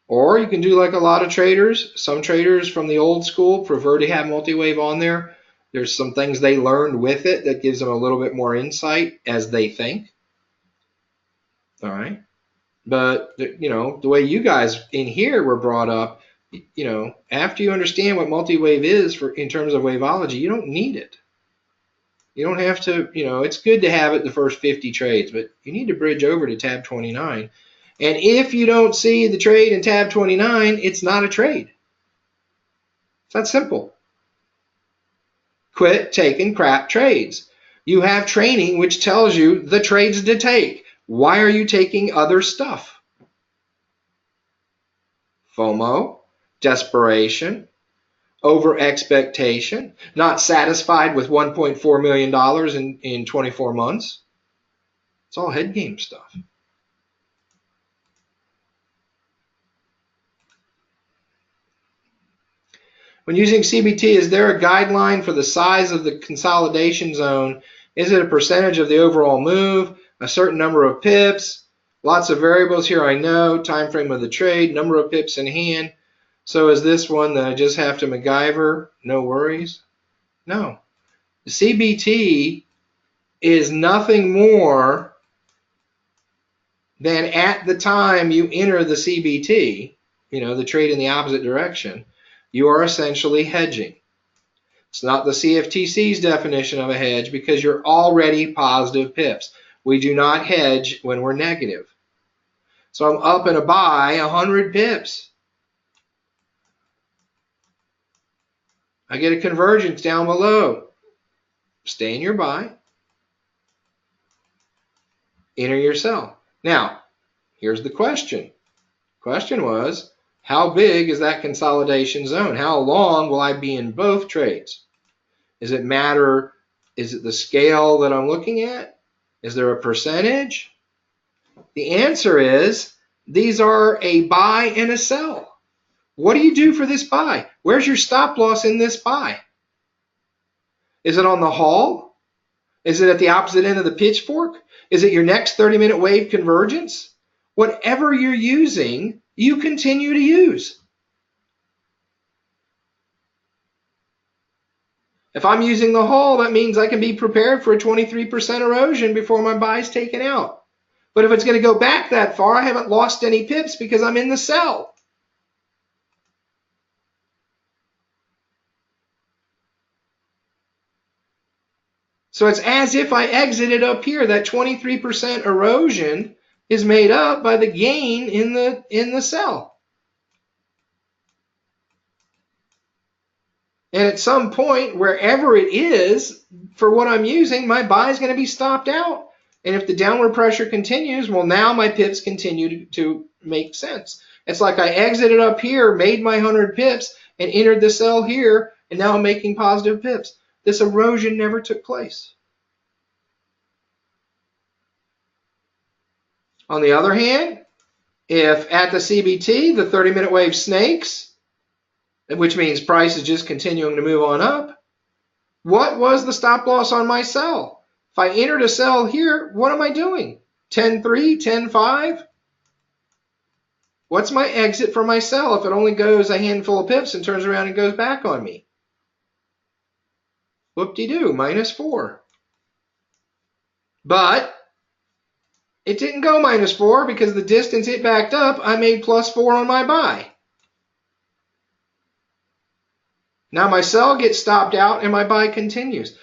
Or you can do like a lot of traders. Some traders from the old school prefer to have multi-wave on there. There's some things they learned with it that gives them a little bit more insight as they think. All right. But, you know, the way you guys in here were brought up, you know, after you understand what multi-wave is for in terms of waveology, you don't need it. You don't have to, you know, it's good to have it the first 50 trades, but you need to bridge over to tab 29. And if you don't see the trade in tab 29, it's not a trade. It's that simple. Quit taking crap trades. You have training which tells you the trades to take. Why are you taking other stuff? FOMO, desperation, over expectation, not satisfied with $1.4 million in 24 months. It's all head game stuff. When using CBT, is there a guideline for the size of the consolidation zone? Is it a percentage of the overall move, a certain number of pips? Lots of variables here, I know. Time frame of the trade, number of pips in hand. So is this one that I just have to MacGyver? No worries. No. The CBT is nothing more than at the time you enter the CBT, you know, the trade in the opposite direction, you are essentially hedging. It's not the CFTC's definition of a hedge because you're already positive pips. We do not hedge when we're negative. So I'm up in a buy 100 pips. I get a convergence down below. Stay in your buy. Enter your sell. Now, here's the question. Question was, how big is that consolidation zone? How long will I be in both trades? Does it matter? Is it the scale that I'm looking at? Is there a percentage? The answer is these are a buy and a sell. What do you do for this buy? Where's your stop loss in this buy? Is it on the haul? Is it at the opposite end of the pitchfork? Is it your next 30-minute wave convergence? Whatever you're using, you continue to use. If I'm using the haul, that means I can be prepared for a 23% erosion before my buy is taken out. But if it's going to go back that far, I haven't lost any pips because I'm in the sell. So it's as if I exited up here. That 23% erosion is made up by the gain in the sell. And at some point, wherever it is, for what I'm using, my buy is going to be stopped out. And if the downward pressure continues, well, now my pips continue to make sense. It's like I exited up here, made my 100 pips, and entered the sell here, and now I'm making positive pips. This erosion never took place. On the other hand, if at the CBT, the 30-minute wave snakes, which means price is just continuing to move on up, what was the stop loss on my sell? If I entered a sell here, what am I doing? 10.3, 10.5? What's my exit for my sell if it only goes a handful of pips and turns around and goes back on me? Whoop-de-doo, -4. But it didn't go -4 because the distance it backed up, I made +4 on my buy. Now my sell gets stopped out and my buy continues.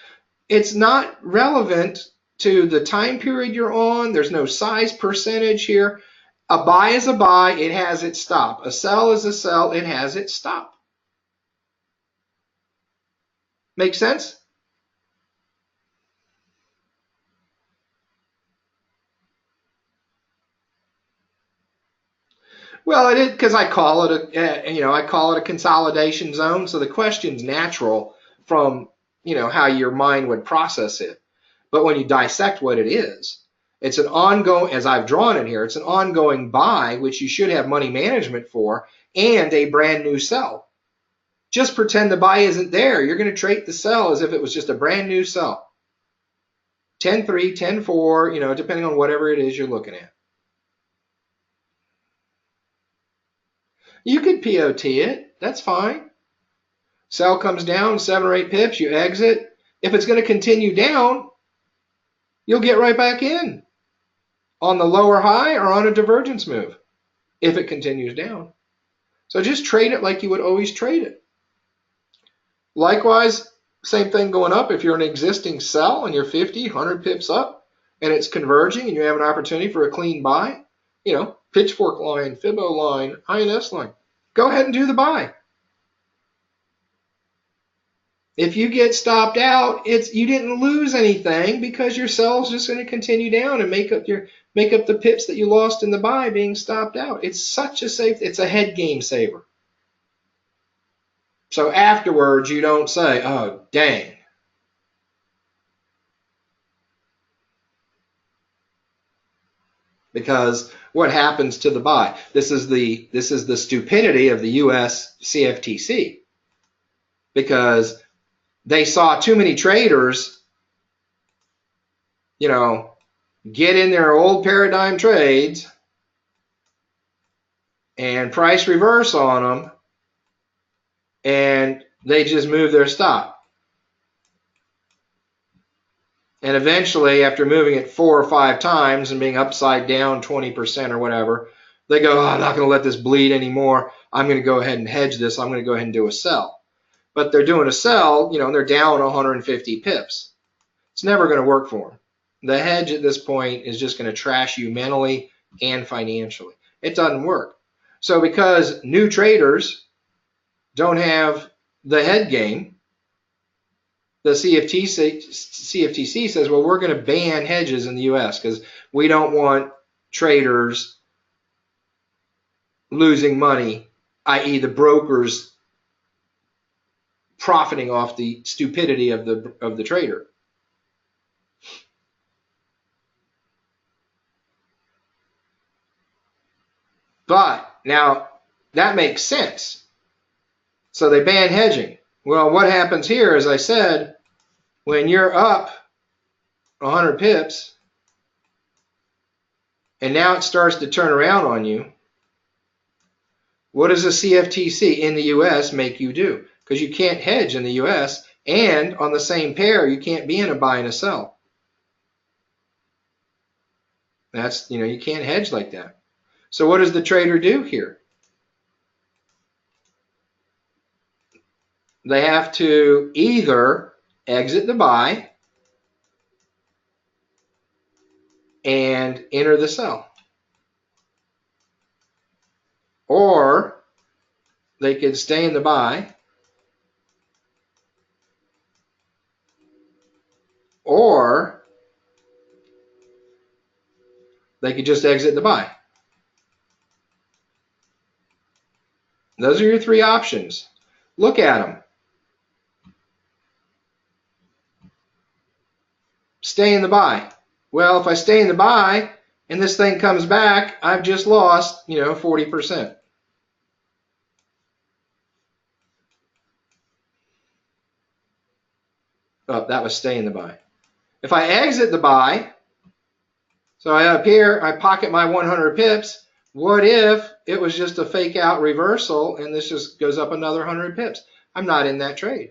It's not relevant to the time period you're on. There's no size percentage here. A buy is a buy. It has its stop. A sell is a sell. It has its stop. Make sense? Well, it is because I call it I call it a consolidation zone. So the question's natural from, how your mind would process it. But when you dissect what it is, it's an ongoing, as I've drawn it here, it's an ongoing buy, which you should have money management for, and a brand new sell. Just pretend the buy isn't there. You're going to trade the sell as if it was just a brand new sell. 10-3, 10-4, depending on whatever it is you're looking at. You could POT it. That's fine. Sell comes down 7 or 8 pips. You exit. If it's going to continue down, you'll get right back in on the lower high or on a divergence move if it continues down. So just trade it like you would always trade it. Likewise, same thing going up. If you're an existing sell and you're 50, 100 pips up and it's converging and you have an opportunity for a clean buy, pitchfork line, Fibbo line, INS line, go ahead and do the buy. If you get stopped out, you didn't lose anything because your sell's just going to continue down and make up the pips that you lost in the buy being stopped out. It's such a safe, it's a head game saver. So afterwards, you don't say, oh, dang. Because what happens to the buy? This is the stupidity of the US CFTC. Because they saw too many traders, get in their old paradigm trades and price reverse on them, and they just move their stop. And eventually, after moving it 4 or 5 times and being upside down 20% or whatever, they go, oh, I'm not going to let this bleed anymore. I'm going to go ahead and hedge this. I'm going to go ahead and do a sell. But they're doing a sell, and they're down 150 pips. It's never going to work for them. The hedge at this point is just going to trash you mentally and financially. It doesn't work. So because new traders don't have the head game, the CFTC says, well, we're going to ban hedges in the U.S. because we don't want traders losing money, i.e. the brokers profiting off the stupidity of the trader. But now that makes sense. So they ban hedging. Well, what happens here, as I said, when you're up 100 pips and now it starts to turn around on you, what does the CFTC in the U.S. make you do? Because you can't hedge in the U.S. and on the same pair, you can't be in a buy and a sell. That's, you can't hedge like that. So what does the trader do here? They have to either exit the buy and enter the sell, or they could stay in the buy, or they could just exit the buy. Those are your 3 options. Look at them. Stay in the buy. Well, if I stay in the buy and this thing comes back, I've just lost, 40%. Oh, that was stay in the buy. If I exit the buy, so up here, I pocket my 100 pips. What if it was just a fake out reversal and this just goes up another 100 pips? I'm not in that trade.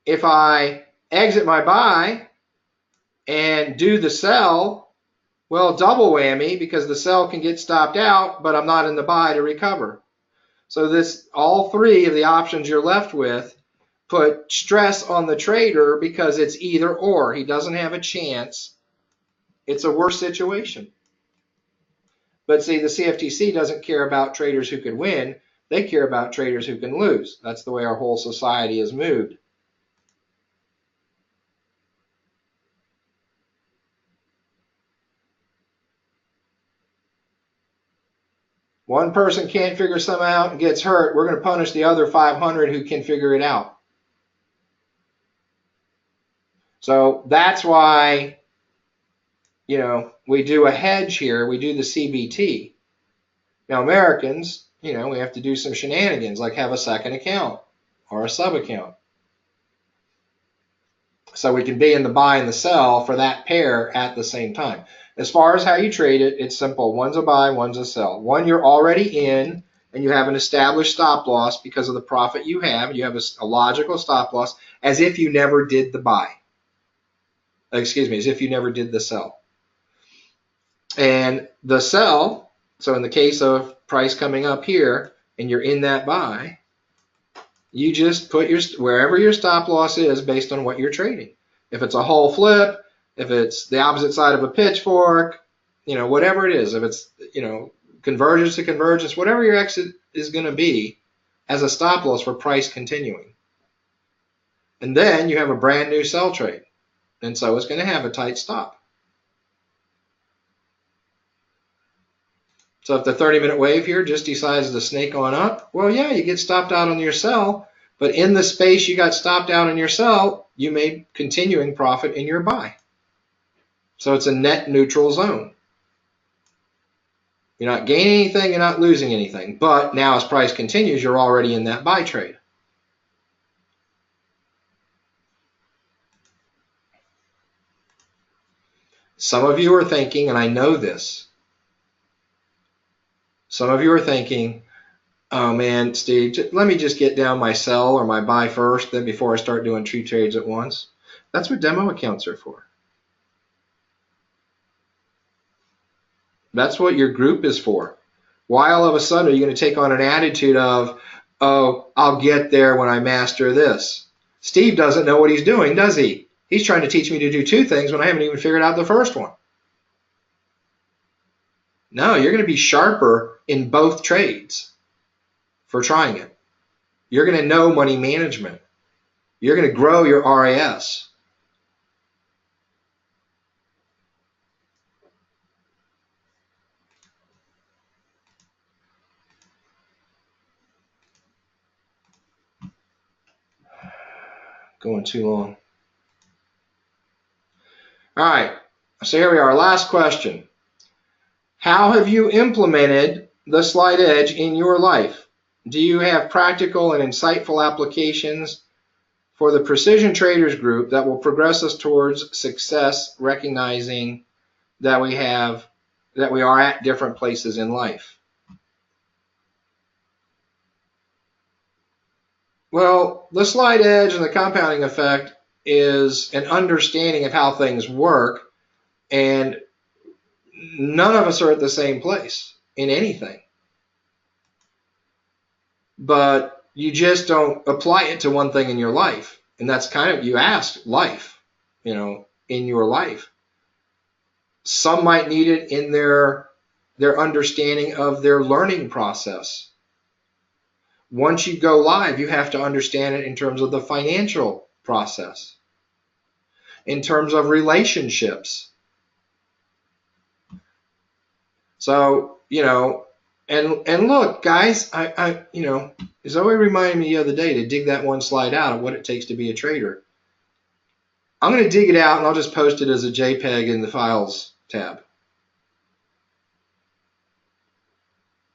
if I exit my buy and do the sell, well, double whammy, because the sell can get stopped out, but I'm not in the buy to recover. So this, all three of the options you're left with put stress on the trader because it's either or. He doesn't have a chance. It's a worse situation. But see, the CFTC doesn't care about traders who can win. They care about traders who can lose. That's the way our whole society is moved. One person can't figure something out and gets hurt. We're going to punish the other 500 who can figure it out. So that's why, we do a hedge here. We do the CBT. Now, Americans, we have to do some shenanigans, like have a second account or a sub account. So we can be in the buy and the sell for that pair at the same time. As far as how you trade it, it's simple. One's a buy, one's a sell. One you're already in, and you have an established stop loss because of the profit you have. You have a logical stop loss, as if you never did the buy. Excuse me, as if you never did the sell. And the sell, so in the case of price coming up here, and you're in that buy, you just put wherever your stop loss is based on what you're trading. If it's a whole flip, if it's the opposite side of a pitchfork, whatever it is, if it's, convergence to convergence, whatever your exit is going to be as a stop loss for price continuing. And then you have a brand new sell trade. And so it's going to have a tight stop. So if the 30-minute wave here just decides to snake on up, well, yeah, you get stopped out on your sell, but in the space you got stopped out on your sell, you made continuing profit in your buy. So it's a net neutral zone. You're not gaining anything, you're not losing anything. But now as price continues, you're already in that buy trade. Some of you are thinking, and I know this, some of you are thinking, oh man, Steve, let me just get down my sell or my buy first, then before I start doing two trades at once. That's what demo accounts are for. That's what your group is for. Why all of a sudden are you going to take on an attitude of, oh, I'll get there when I master this? Steve doesn't know what he's doing, does he? He's trying to teach me to do two things when I haven't even figured out the first one. No, you're going to be sharper in both trades for trying it. You're going to know money management. You're going to grow your RAS. Going too long. All right, so here we are. Last question. How have you implemented the slight edge in your life? Do you have practical and insightful applications for the Precision Traders group that will progress us towards success, recognizing that we are at different places in life? Well, the slight edge and the compounding effect is an understanding of how things work, and none of us are at the same place in anything. But you just don't apply it to one thing in your life. And that's kind of, you asked life, in your life. Some might need it in their understanding of their learning process. Once you go live, you have to understand it in terms of the financial process, in terms of relationships. So, and look, guys, Zoe reminded me the other day to dig that one slide out of what it takes to be a trader. I'm going to dig it out and I'll just post it as a JPEG in the Files tab.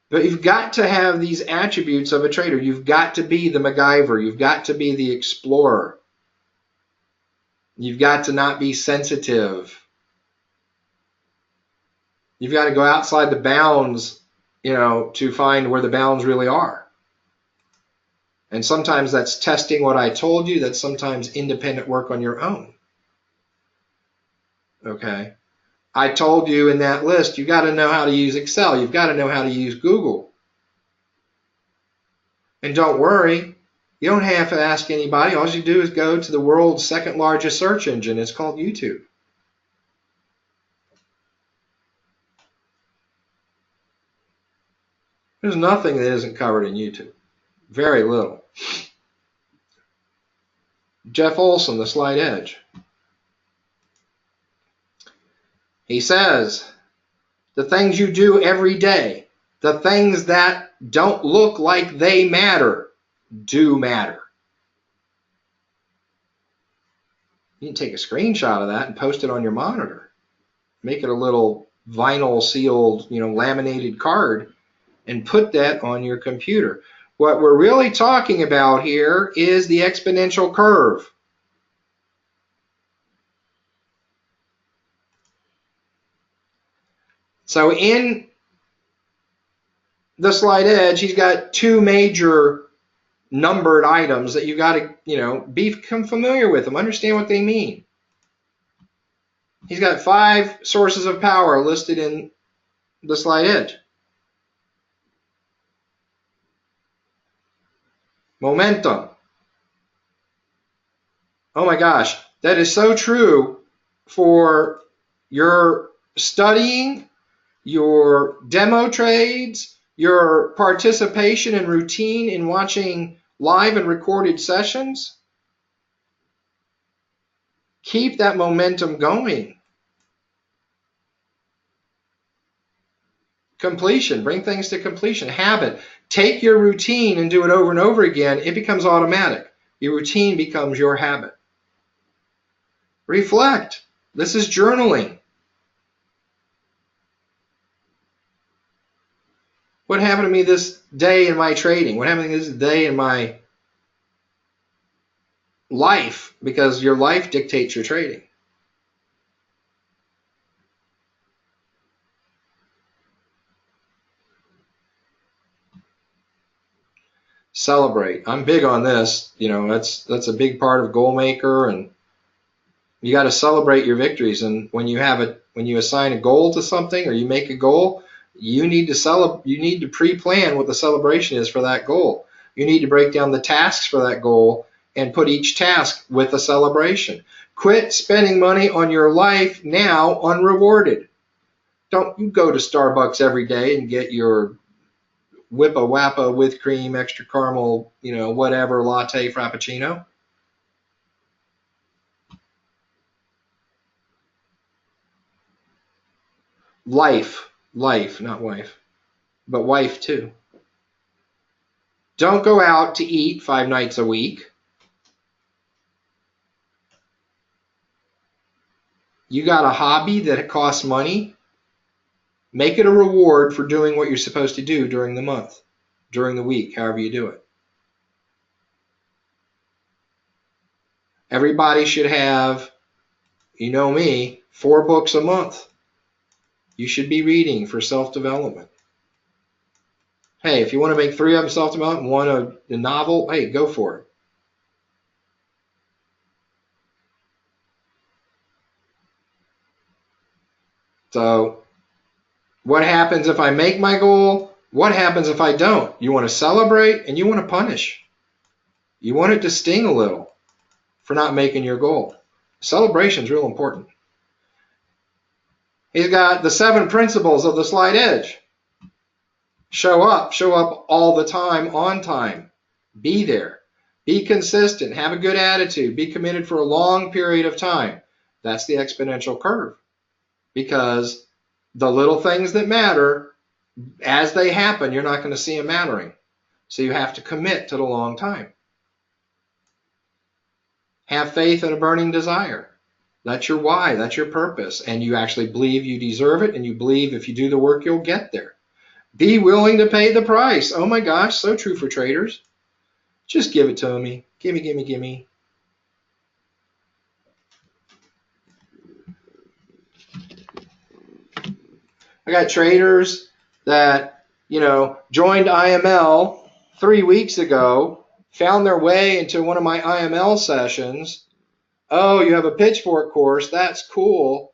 But you've got to have these attributes of a trader. You've got to be the MacGyver. You've got to be the explorer. You've got to not be sensitive. You've got to go outside the bounds, to find where the bounds really are. And sometimes that's testing what I told you. That's sometimes independent work on your own. Okay. I told you in that list, you got to know how to use Excel. You've got to know how to use Google. And don't worry, you don't have to ask anybody. All you do is go to the world's second largest search engine. It's called YouTube. There's nothing that isn't covered in YouTube. Very little. Jeff Olson, The Slight Edge. He says, the things you do every day, the things that don't look like they matter, do matter. You can take a screenshot of that and post it on your monitor. Make it a little vinyl sealed, laminated card and put that on your computer. What we're really talking about here is the exponential curve. So in the Slight Edge, he's got two major numbered items that you got to, become familiar with them, understand what they mean. He's got 5 sources of power listed in the Slight Edge. Momentum. Oh my gosh, that is so true for your studying, your demo trades, your participation and routine in watching live and recorded sessions. Keep that momentum going. Completion, bring things to completion. Habit, take your routine and do it over and over again. It becomes automatic. Your routine becomes your habit. Reflect. This is journaling. What happened to me this day in my trading? What happened to me this day in my life? Because your life dictates your trading. Celebrate. I'm big on this. That's a big part of Goal Maker, and you got to celebrate your victories. And when you assign a goal to something or you make a goal, you need to pre-plan what the celebration is for that goal. You need to break down the tasks for that goal and put each task with a celebration. Quit spending money on your life now unrewarded. Don't you go to Starbucks every day and get your Whippa Wappa with cream, extra caramel, whatever latte frappuccino. Life, not wife, but wife too. Don't go out to eat 5 nights a week. You got a hobby that costs money. Make it a reward for doing what you're supposed to do during the month, during the week, however you do it. Everybody should have, me, 4 books a month. You should be reading for self-development. Hey, if you want to make 3 of them self-development and 1 a novel, hey, go for it. So, what happens if I make my goal? What happens if I don't? You want to celebrate and you want to punish. You want it to sting a little for not making your goal. Celebration is real important. He's got the 7 principles of the Slight Edge. Show up all the time, on time. Be there. Be consistent. Have a good attitude. Be committed for a long period of time. That's the exponential curve. Because the little things that matter, as they happen, you're not going to see them mattering. So you have to commit to the long time. Have faith and a burning desire. That's your why. That's your purpose. And you actually believe you deserve it, and you believe if you do the work, you'll get there. Be willing to pay the price. Oh my gosh, so true for traders. Just give it to me. Gimme, gimme, gimme. I got traders that, joined IML 3 weeks ago found their way into one of my IML sessions. Oh, you have a pitchfork course. That's cool.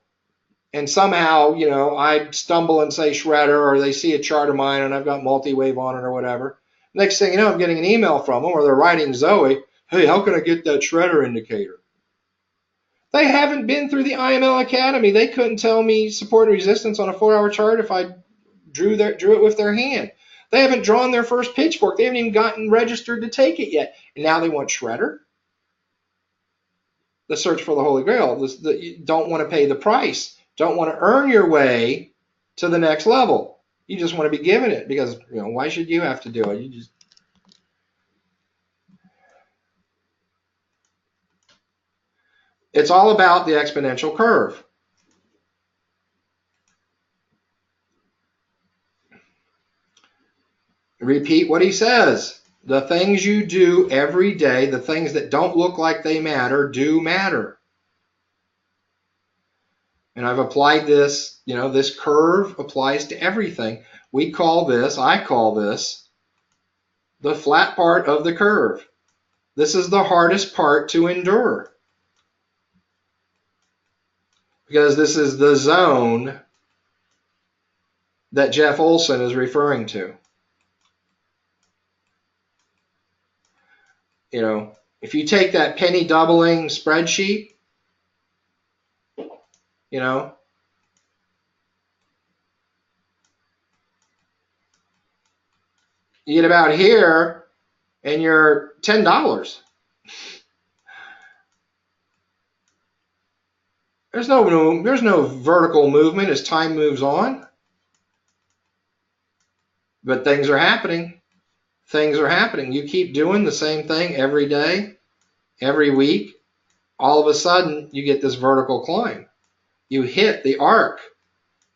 And somehow, I stumble and say shredder, or they see a chart of mine and I've got multi-wave on it or whatever. Next thing you know, I'm getting an email from them, or they're writing Zoe, hey, how can I get that shredder indicator? They haven't been through the IML Academy. They couldn't tell me support and resistance on a 4-hour chart if I drew it with their hand. They haven't drawn their first pitchfork. They haven't even gotten registered to take it yet. And now they want shredder? The search for the Holy Grail. You don't want to pay the price. Don't want to earn your way to the next level. You just want to be given it because, why should you have to do it? It's all about the exponential curve. Repeat what he says. The things you do every day, the things that don't look like they matter, do matter. And I've applied this, this curve applies to everything. I call this, the flat part of the curve. This is the hardest part to endure. Because this is the zone that Jeff Olson is referring to. If you take that penny doubling spreadsheet, you get about here and you're $10. There's no vertical movement as time moves on. But things are happening. Things are happening. You keep doing the same thing every day, every week. All of a sudden, you get this vertical climb. You hit the arc,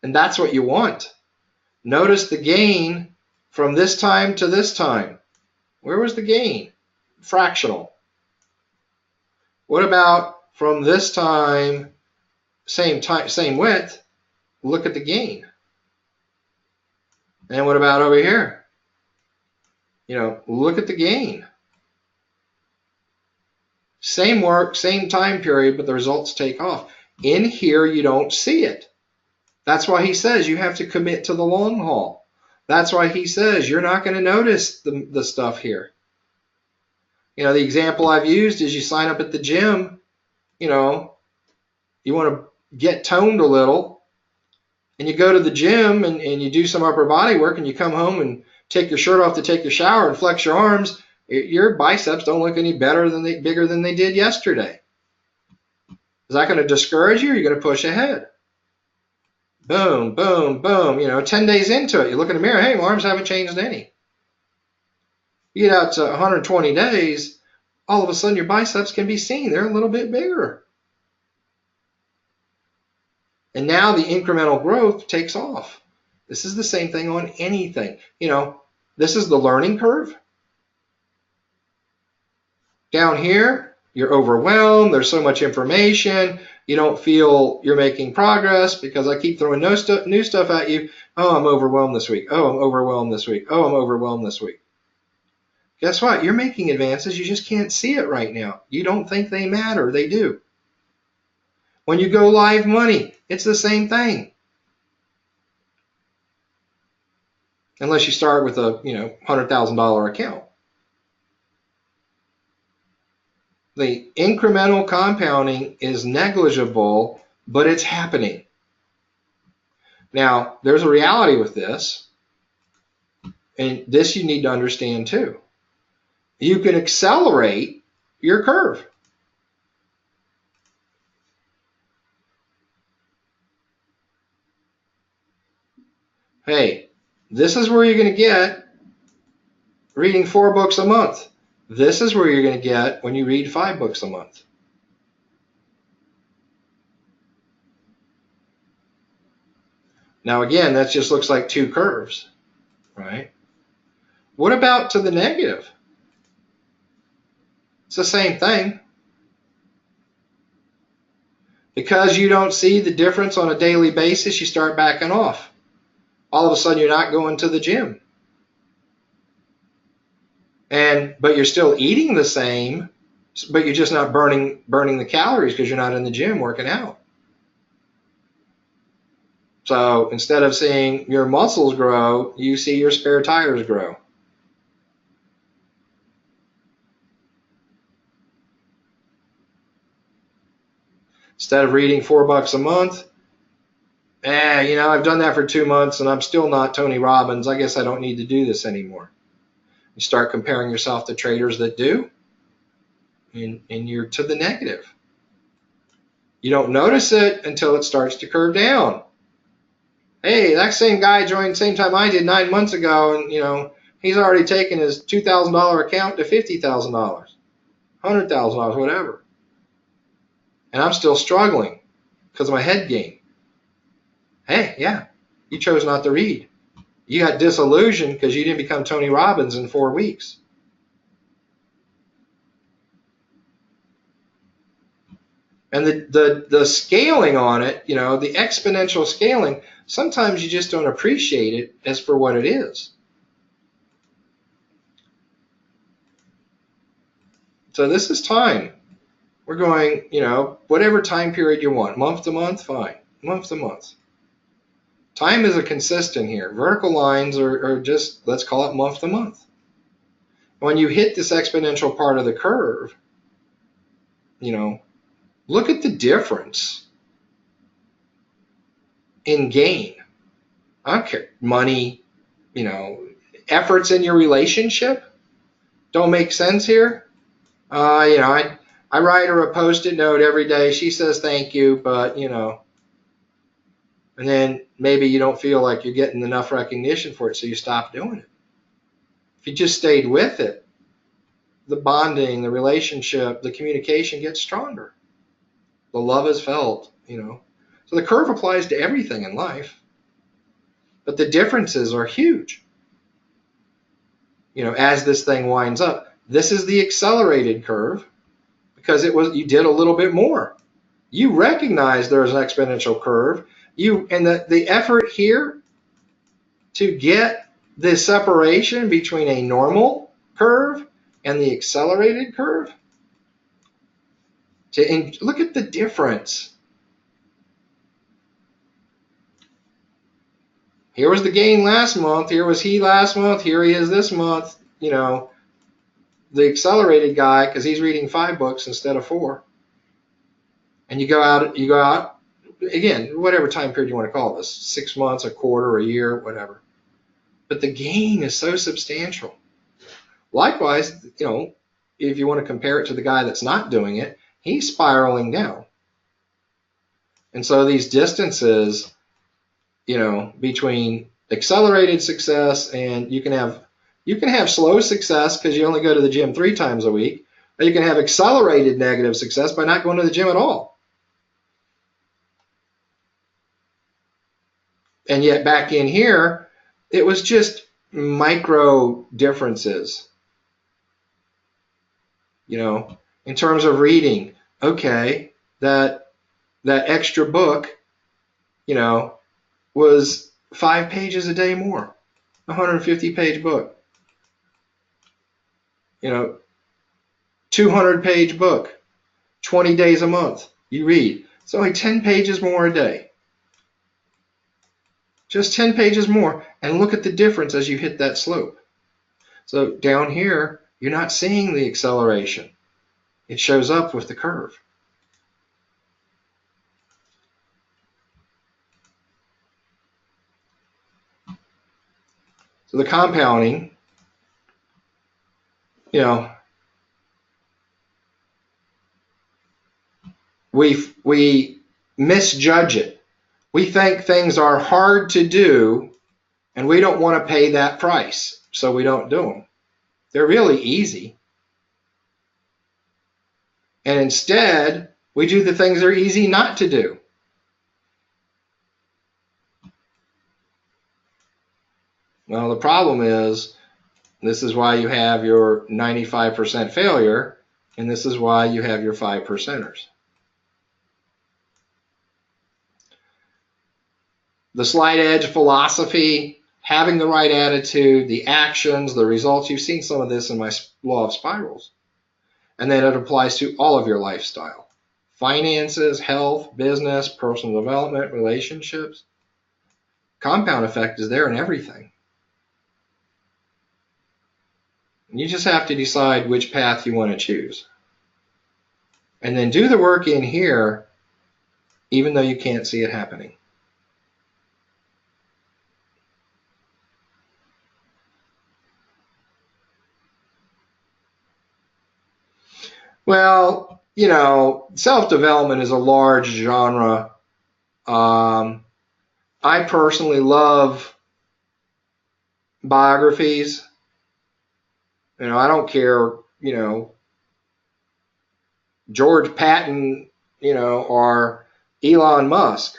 and that's what you want. Notice the gain from this time to this time. Where was the gain? Fractional. What about from this time, same width? Look at the gain. And what about over here? Look at the gain. Same work, same time period, but the results take off. In here, you don't see it. That's why he says you have to commit to the long haul. That's why he says you're not going to notice the stuff here. The example I've used is you sign up at the gym, you want to get toned a little, and you go to the gym and you do some upper body work, and you come home and take your shirt off to take your shower and flex your arms, your biceps don't look any bigger than they did yesterday. Is that going to discourage you, or are you going to push ahead? Boom, boom, boom. 10 days into it, you look in the mirror, hey, my arms haven't changed any. You get out to 120 days, all of a sudden your biceps can be seen. They're a little bit bigger. And now the incremental growth takes off. This is the same thing on anything. This is the learning curve. Down here, you're overwhelmed. There's so much information. You don't feel you're making progress because I keep throwing new stuff at you. Oh, I'm overwhelmed this week. Oh, I'm overwhelmed this week. Oh, I'm overwhelmed this week. Guess what? You're making advances. You just can't see it right now. You don't think they matter. They do. When you go live money, it's the same thing. Unless you start with a $100,000 account. The incremental compounding is negligible, but it's happening. Now, there's a reality with this, and this you need to understand too. You can accelerate your curve. Hey, this is where you're going to get reading 4 books a month. This is where you're going to get when you read 5 books a month. Now again, that just looks like 2 curves, right? What about to the negative? It's the same thing. Because you don't see the difference on a daily basis, you start backing off. All of a sudden, you're not going to the gym. But you're still eating the same, but you're just not burning the calories because you're not in the gym working out. So instead of seeing your muscles grow, you see your spare tires grow. Instead of reading $4 a month, I've done that for 2 months and I'm still not Tony Robbins. I guess I don't need to do this anymore. You start comparing yourself to traders that do, and you're to the negative. You don't notice it until it starts to curve down. Hey, that same guy joined same time I did 9 months ago, and he's already taken his $2,000 account to $50,000, $100,000, whatever. And I'm still struggling because of my head game. Hey, yeah, you chose not to read. You got disillusioned because you didn't become Tony Robbins in 4 weeks. And the scaling on it, the exponential scaling, sometimes you just don't appreciate it as for what it is. So this is time. We're going, whatever time period you want, month to month, fine, month to month. Time is a consistent here. Vertical lines are just, let's call it month to month. When you hit this exponential part of the curve, look at the difference in gain. I don't care. Money, efforts in your relationship don't make sense here. I write her a Post-it note every day. She says thank you, but, and then maybe you don't feel like you're getting enough recognition for it, so you stop doing it. If you just stayed with it, the bonding, the relationship, the communication gets stronger. The love is felt, So the curve applies to everything in life, but the differences are huge. As this thing winds up, this is the accelerated curve because you did a little bit more. You recognize there's an exponential curve. And the effort here to get the separation between a normal curve and the accelerated curve, look at the difference. Here was the gain last month. Here was he last month. Here he is this month. The accelerated guy, because he's reading 5 books instead of 4. And you go out, again, whatever time period you want to call this, 6 months, a quarter, a year, whatever. But the gain is so substantial. Likewise, if you want to compare it to the guy that's not doing it, he's spiraling down. And so these distances, between accelerated success and you can have slow success because you only go to the gym 3 times a week, or you can have accelerated negative success by not going to the gym at all. And yet back in here, it was just micro differences. In terms of reading, okay, that extra book, was 5 pages a day more, 150-page book. 200-page book, 20 days a month you read. It's only 10 pages more a day. Just 10 pages more, and look at the difference as you hit that slope. So down here, you're not seeing the acceleration. It shows up with the curve. So the compounding, we misjudge it. We think things are hard to do, and we don't want to pay that price, so we don't do them. They're really easy. And instead, we do the things that are easy not to do. Well, the problem is, this is why you have your 95% failure, and this is why you have your 5%ers. The slight edge philosophy having the right attitude, the actions, the results. You've seen some of this in my law of spirals. And then it applies to all of your lifestyle. Finances, health, business, personal development, relationships. Compound effect is there in everything. You just have to decide which path you want to choose. And then do the work in here, even though you can't see it happening. Well, you know, self-development is a large genre. I personally love biographies. You know, I don't care, you know, George Patton, you know, or Elon Musk,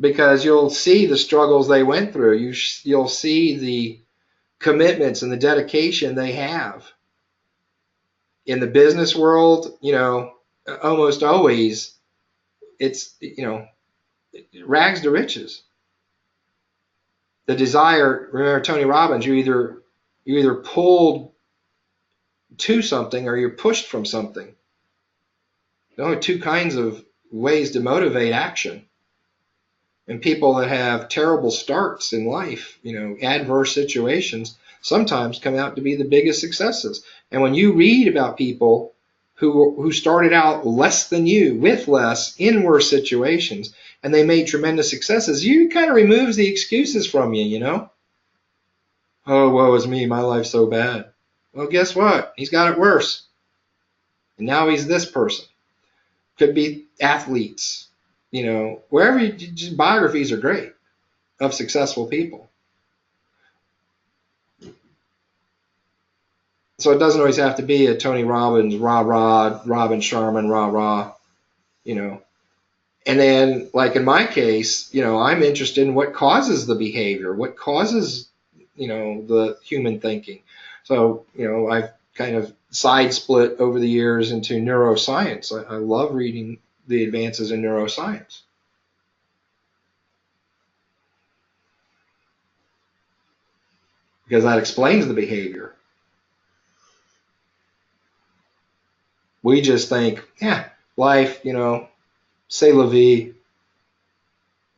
because you'll see the struggles they went through. You'll see the commitments and the dedication they have. In the business world, you know, almost always it's, you know, rags to riches. The desire, remember Tony Robbins, you either pulled to something or you're pushed from something. There are only two kinds of ways to motivate action. And people that have terrible starts in life, you know, adverse situations, sometimes come out to be the biggest successes. And when you read about people who started out less than you, with less, in worse situations, and they made tremendous successes, you kind of removes the excuses from you, you know? Oh, woe is me, my life's so bad. Well, guess what? He's got it worse. And now he's this person. Could be athletes, you know, wherever just biographies are great of successful people. So it doesn't always have to be a Tony Robbins, rah-rah, Robin Sharman, rah-rah, you know. And then, like in my case, you know, I'm interested in what causes the behavior, what causes, you know, the human thinking. So, you know, I've kind of side split over the years into neuroscience. I love reading the advances in neuroscience. Because that explains the behavior. We just think, yeah, life, you know, c'est la vie,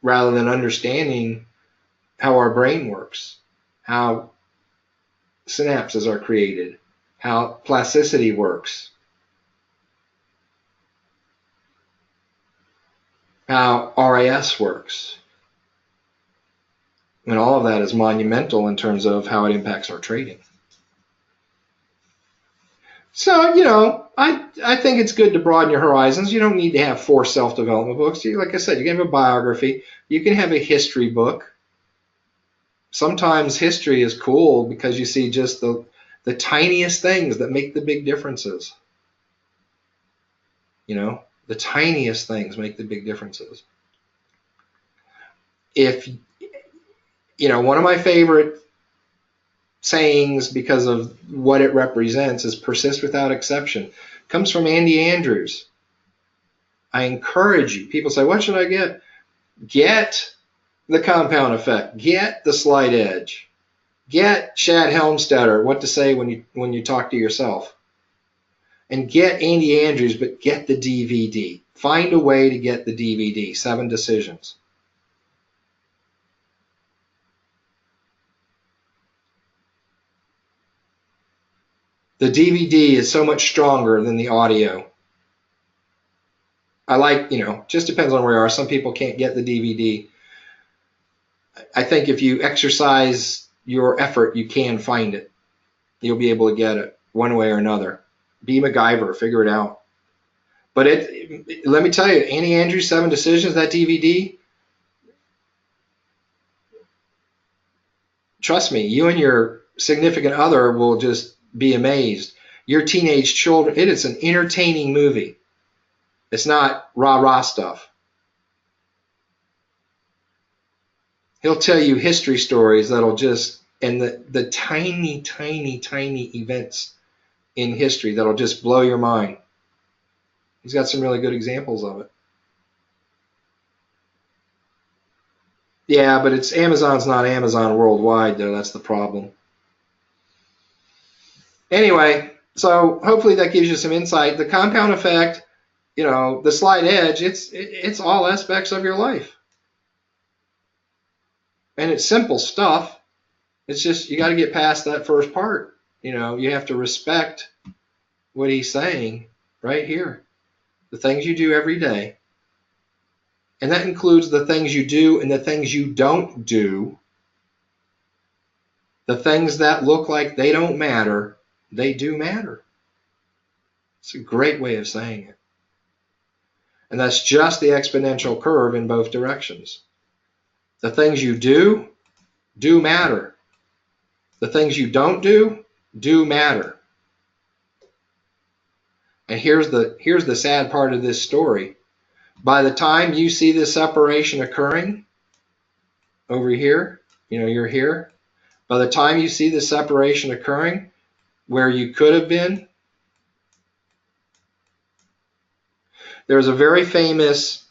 rather than understanding how our brain works, how synapses are created, how plasticity works, how RAS works. And all of that is monumental in terms of how it impacts our trading. So, you know, I think it's good to broaden your horizons. You don't need to have 4 self-development books. Like I said, you can have a biography. You can have a history book. Sometimes history is cool because you see just the tiniest things that make the big differences. You know, the tiniest things make the big differences. If, you know, one of my favorite sayings, because of what it represents, is persist without exception. It comes from Andy Andrews. I encourage you. People say, what should I get? Get the compound effect. Get the slight edge. Get Shad Helmstetter, what to say when you talk to yourself. And get Andy Andrews, but get the DVD. Find a way to get the DVD, 7 Decisions. The DVD is so much stronger than the audio. I like, you know, just depends on where you are. Some people can't get the DVD. I think if you exercise your effort, you can find it. You'll be able to get it one way or another. Be MacGyver, figure it out. But let me tell you, Andy Andrews, 7 Decisions, that DVD, trust me, you and your significant other will just be amazed. Your teenage children, it is an entertaining movie. It's not rah-rah stuff. He'll tell you history stories that'll just, and the tiny, tiny, tiny events in history that'll just blow your mind. He's got some really good examples of it. Yeah, but it's Amazon's not Amazon worldwide, though. That's the problem. Anyway, so hopefully that gives you some insight. The compound effect, the slight edge, it's all aspects of your life. And it's simple stuff. It's just you got to get past that first part. You have to respect what he's saying right here. The things you do every day. And that includes the things you do and the things you don't do. The things that look like they don't matter, they do matter. It's a great way of saying it. And that's just the exponential curve in both directions. The things you do matter. The things you don't do matter. And here's the sad part of this story. By the time you see this separation occurring over here, you're here. By the time you see the separation occurring where you could have been, there's a very famous,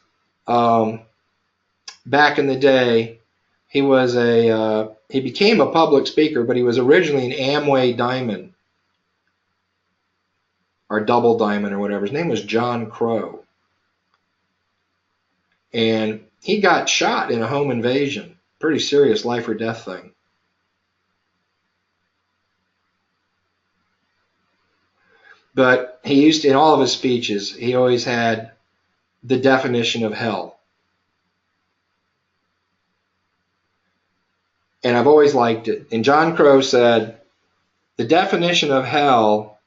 back in the day, he became a public speaker, but he was originally an Amway Diamond, or Double Diamond or whatever. His name was John Crow. And he got shot in a home invasion. Pretty serious life or death thing. But he used, in all of his speeches, he always had the definition of hell. And I've always liked it. And John Crow said, the definition of hell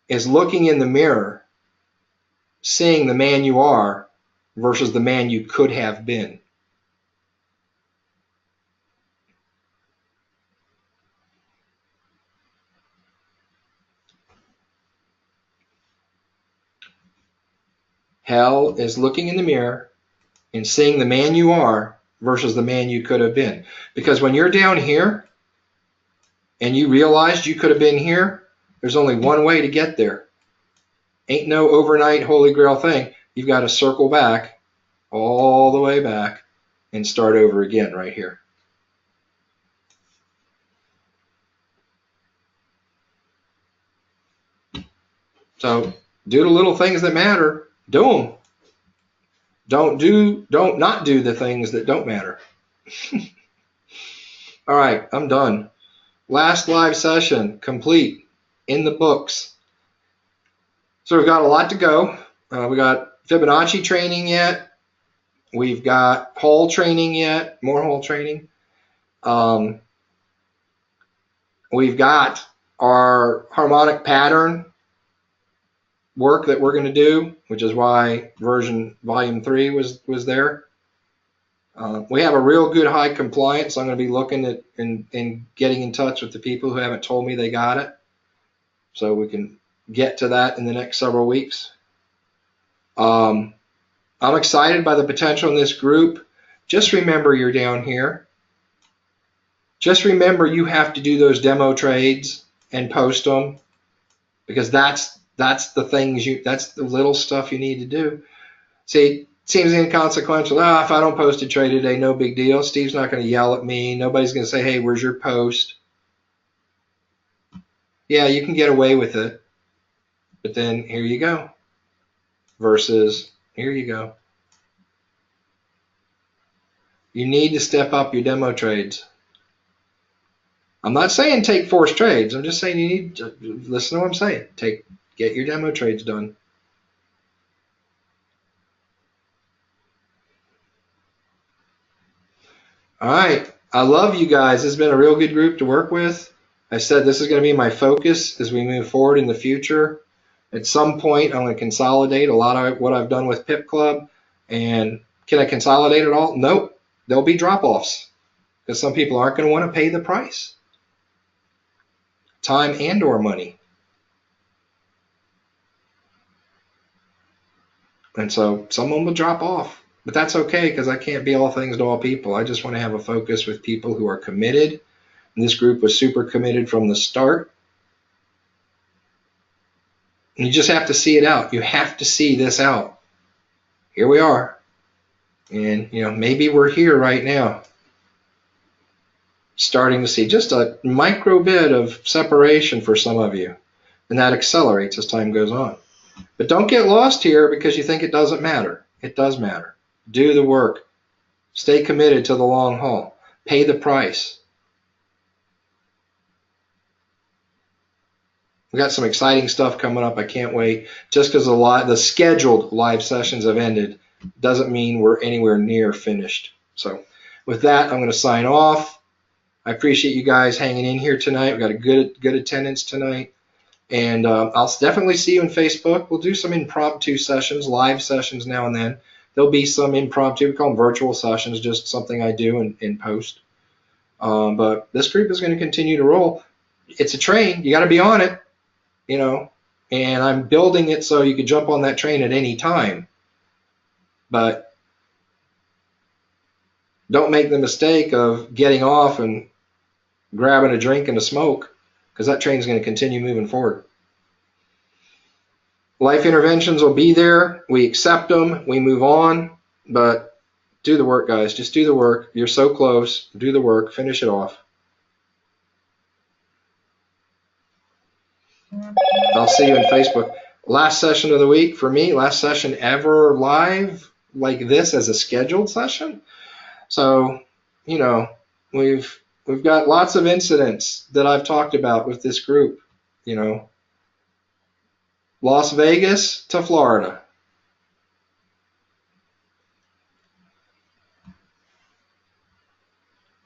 is looking in the mirror, seeing the man you are versus the man you could have been. Hell is looking in the mirror and seeing the man you are versus the man you could have been. Because when you're down here and you realized you could have been here, there's only one way to get there. Ain't no overnight holy grail thing. You've got to circle back, all the way back, and start over again right here. So do the little things that matter. Do them. Don't not do the things that don't matter. All right, I'm done. Last live session complete, in the books. So we've got a lot to go. We got Fibonacci training yet. We've got Hall training yet. More Hall training. We've got our harmonic pattern work that we're going to do, which is why volume 3 was there. We have a real good high compliance. I'm going to be looking at and getting in touch with the people who haven't told me they got it, so we can get to that in the next several weeks. I'm excited by the potential in this group. Just remember you're down here. Just remember you have to do those demo trades and post them, because that's the things that's the little stuff you need to do. See, it seems inconsequential. If I don't post a trade today, no big deal. Steve's not going to yell at me. Nobody's going to say, hey, where's your post? Yeah, you can get away with it. But then here you go. Versus here you go. You need to step up your demo trades. I'm not saying take forced trades. I'm just saying you need to listen to what I'm saying. Get your demo trades done. All right. I love you guys. This has been a real good group to work with. I said this is going to be my focus as we move forward in the future. At some point, I'm going to consolidate a lot of what I've done with Pip Club. And can I consolidate it all? Nope. There'll be drop-offs because some people aren't going to want to pay the price. Time and or money. And so someone will drop off. But that's okay, because I can't be all things to all people. I just want to have a focus with people who are committed. And this group was super committed from the start. And you just have to see it out. You have to see this out. Here we are. And, maybe we're here right now. starting to see just a micro bit of separation for some of you, and that accelerates as time goes on. But don't get lost here because you think it doesn't matter. It does matter. Do the work. Stay committed to the long haul. Pay the price. We got some exciting stuff coming up. I can't wait. Just because the scheduled live sessions have ended doesn't mean we're anywhere near finished. So with that, I'm going to sign off. I appreciate you guys hanging in here tonight. We got a good attendance tonight. And I'll definitely see you on Facebook. We'll do some impromptu sessions, live sessions now and then. There'll be some impromptu, we call them virtual sessions, just something I do in post. But this group is going to continue to roll. It's a train. You got to be on it, you know. And I'm building it so you can jump on that train at any time. But don't make the mistake of getting off and grabbing a drink and a smoke, because that train is going to continue moving forward. Life interventions will be there. We accept them. We move on. But do the work, guys. Just do the work. You're so close. Do the work. Finish it off. I'll see you on Facebook. Last session of the week for me. Last session ever live like this as a scheduled session. So, you know, we've got lots of incidents that I've talked about with this group, you know. Las Vegas to Florida.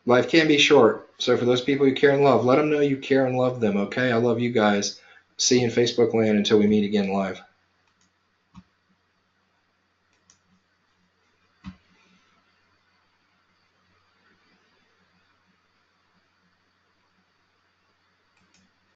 Life can be short. So for those people you care and love, let them know you care and love them, okay? I love you guys. See you in Facebook land until we meet again live.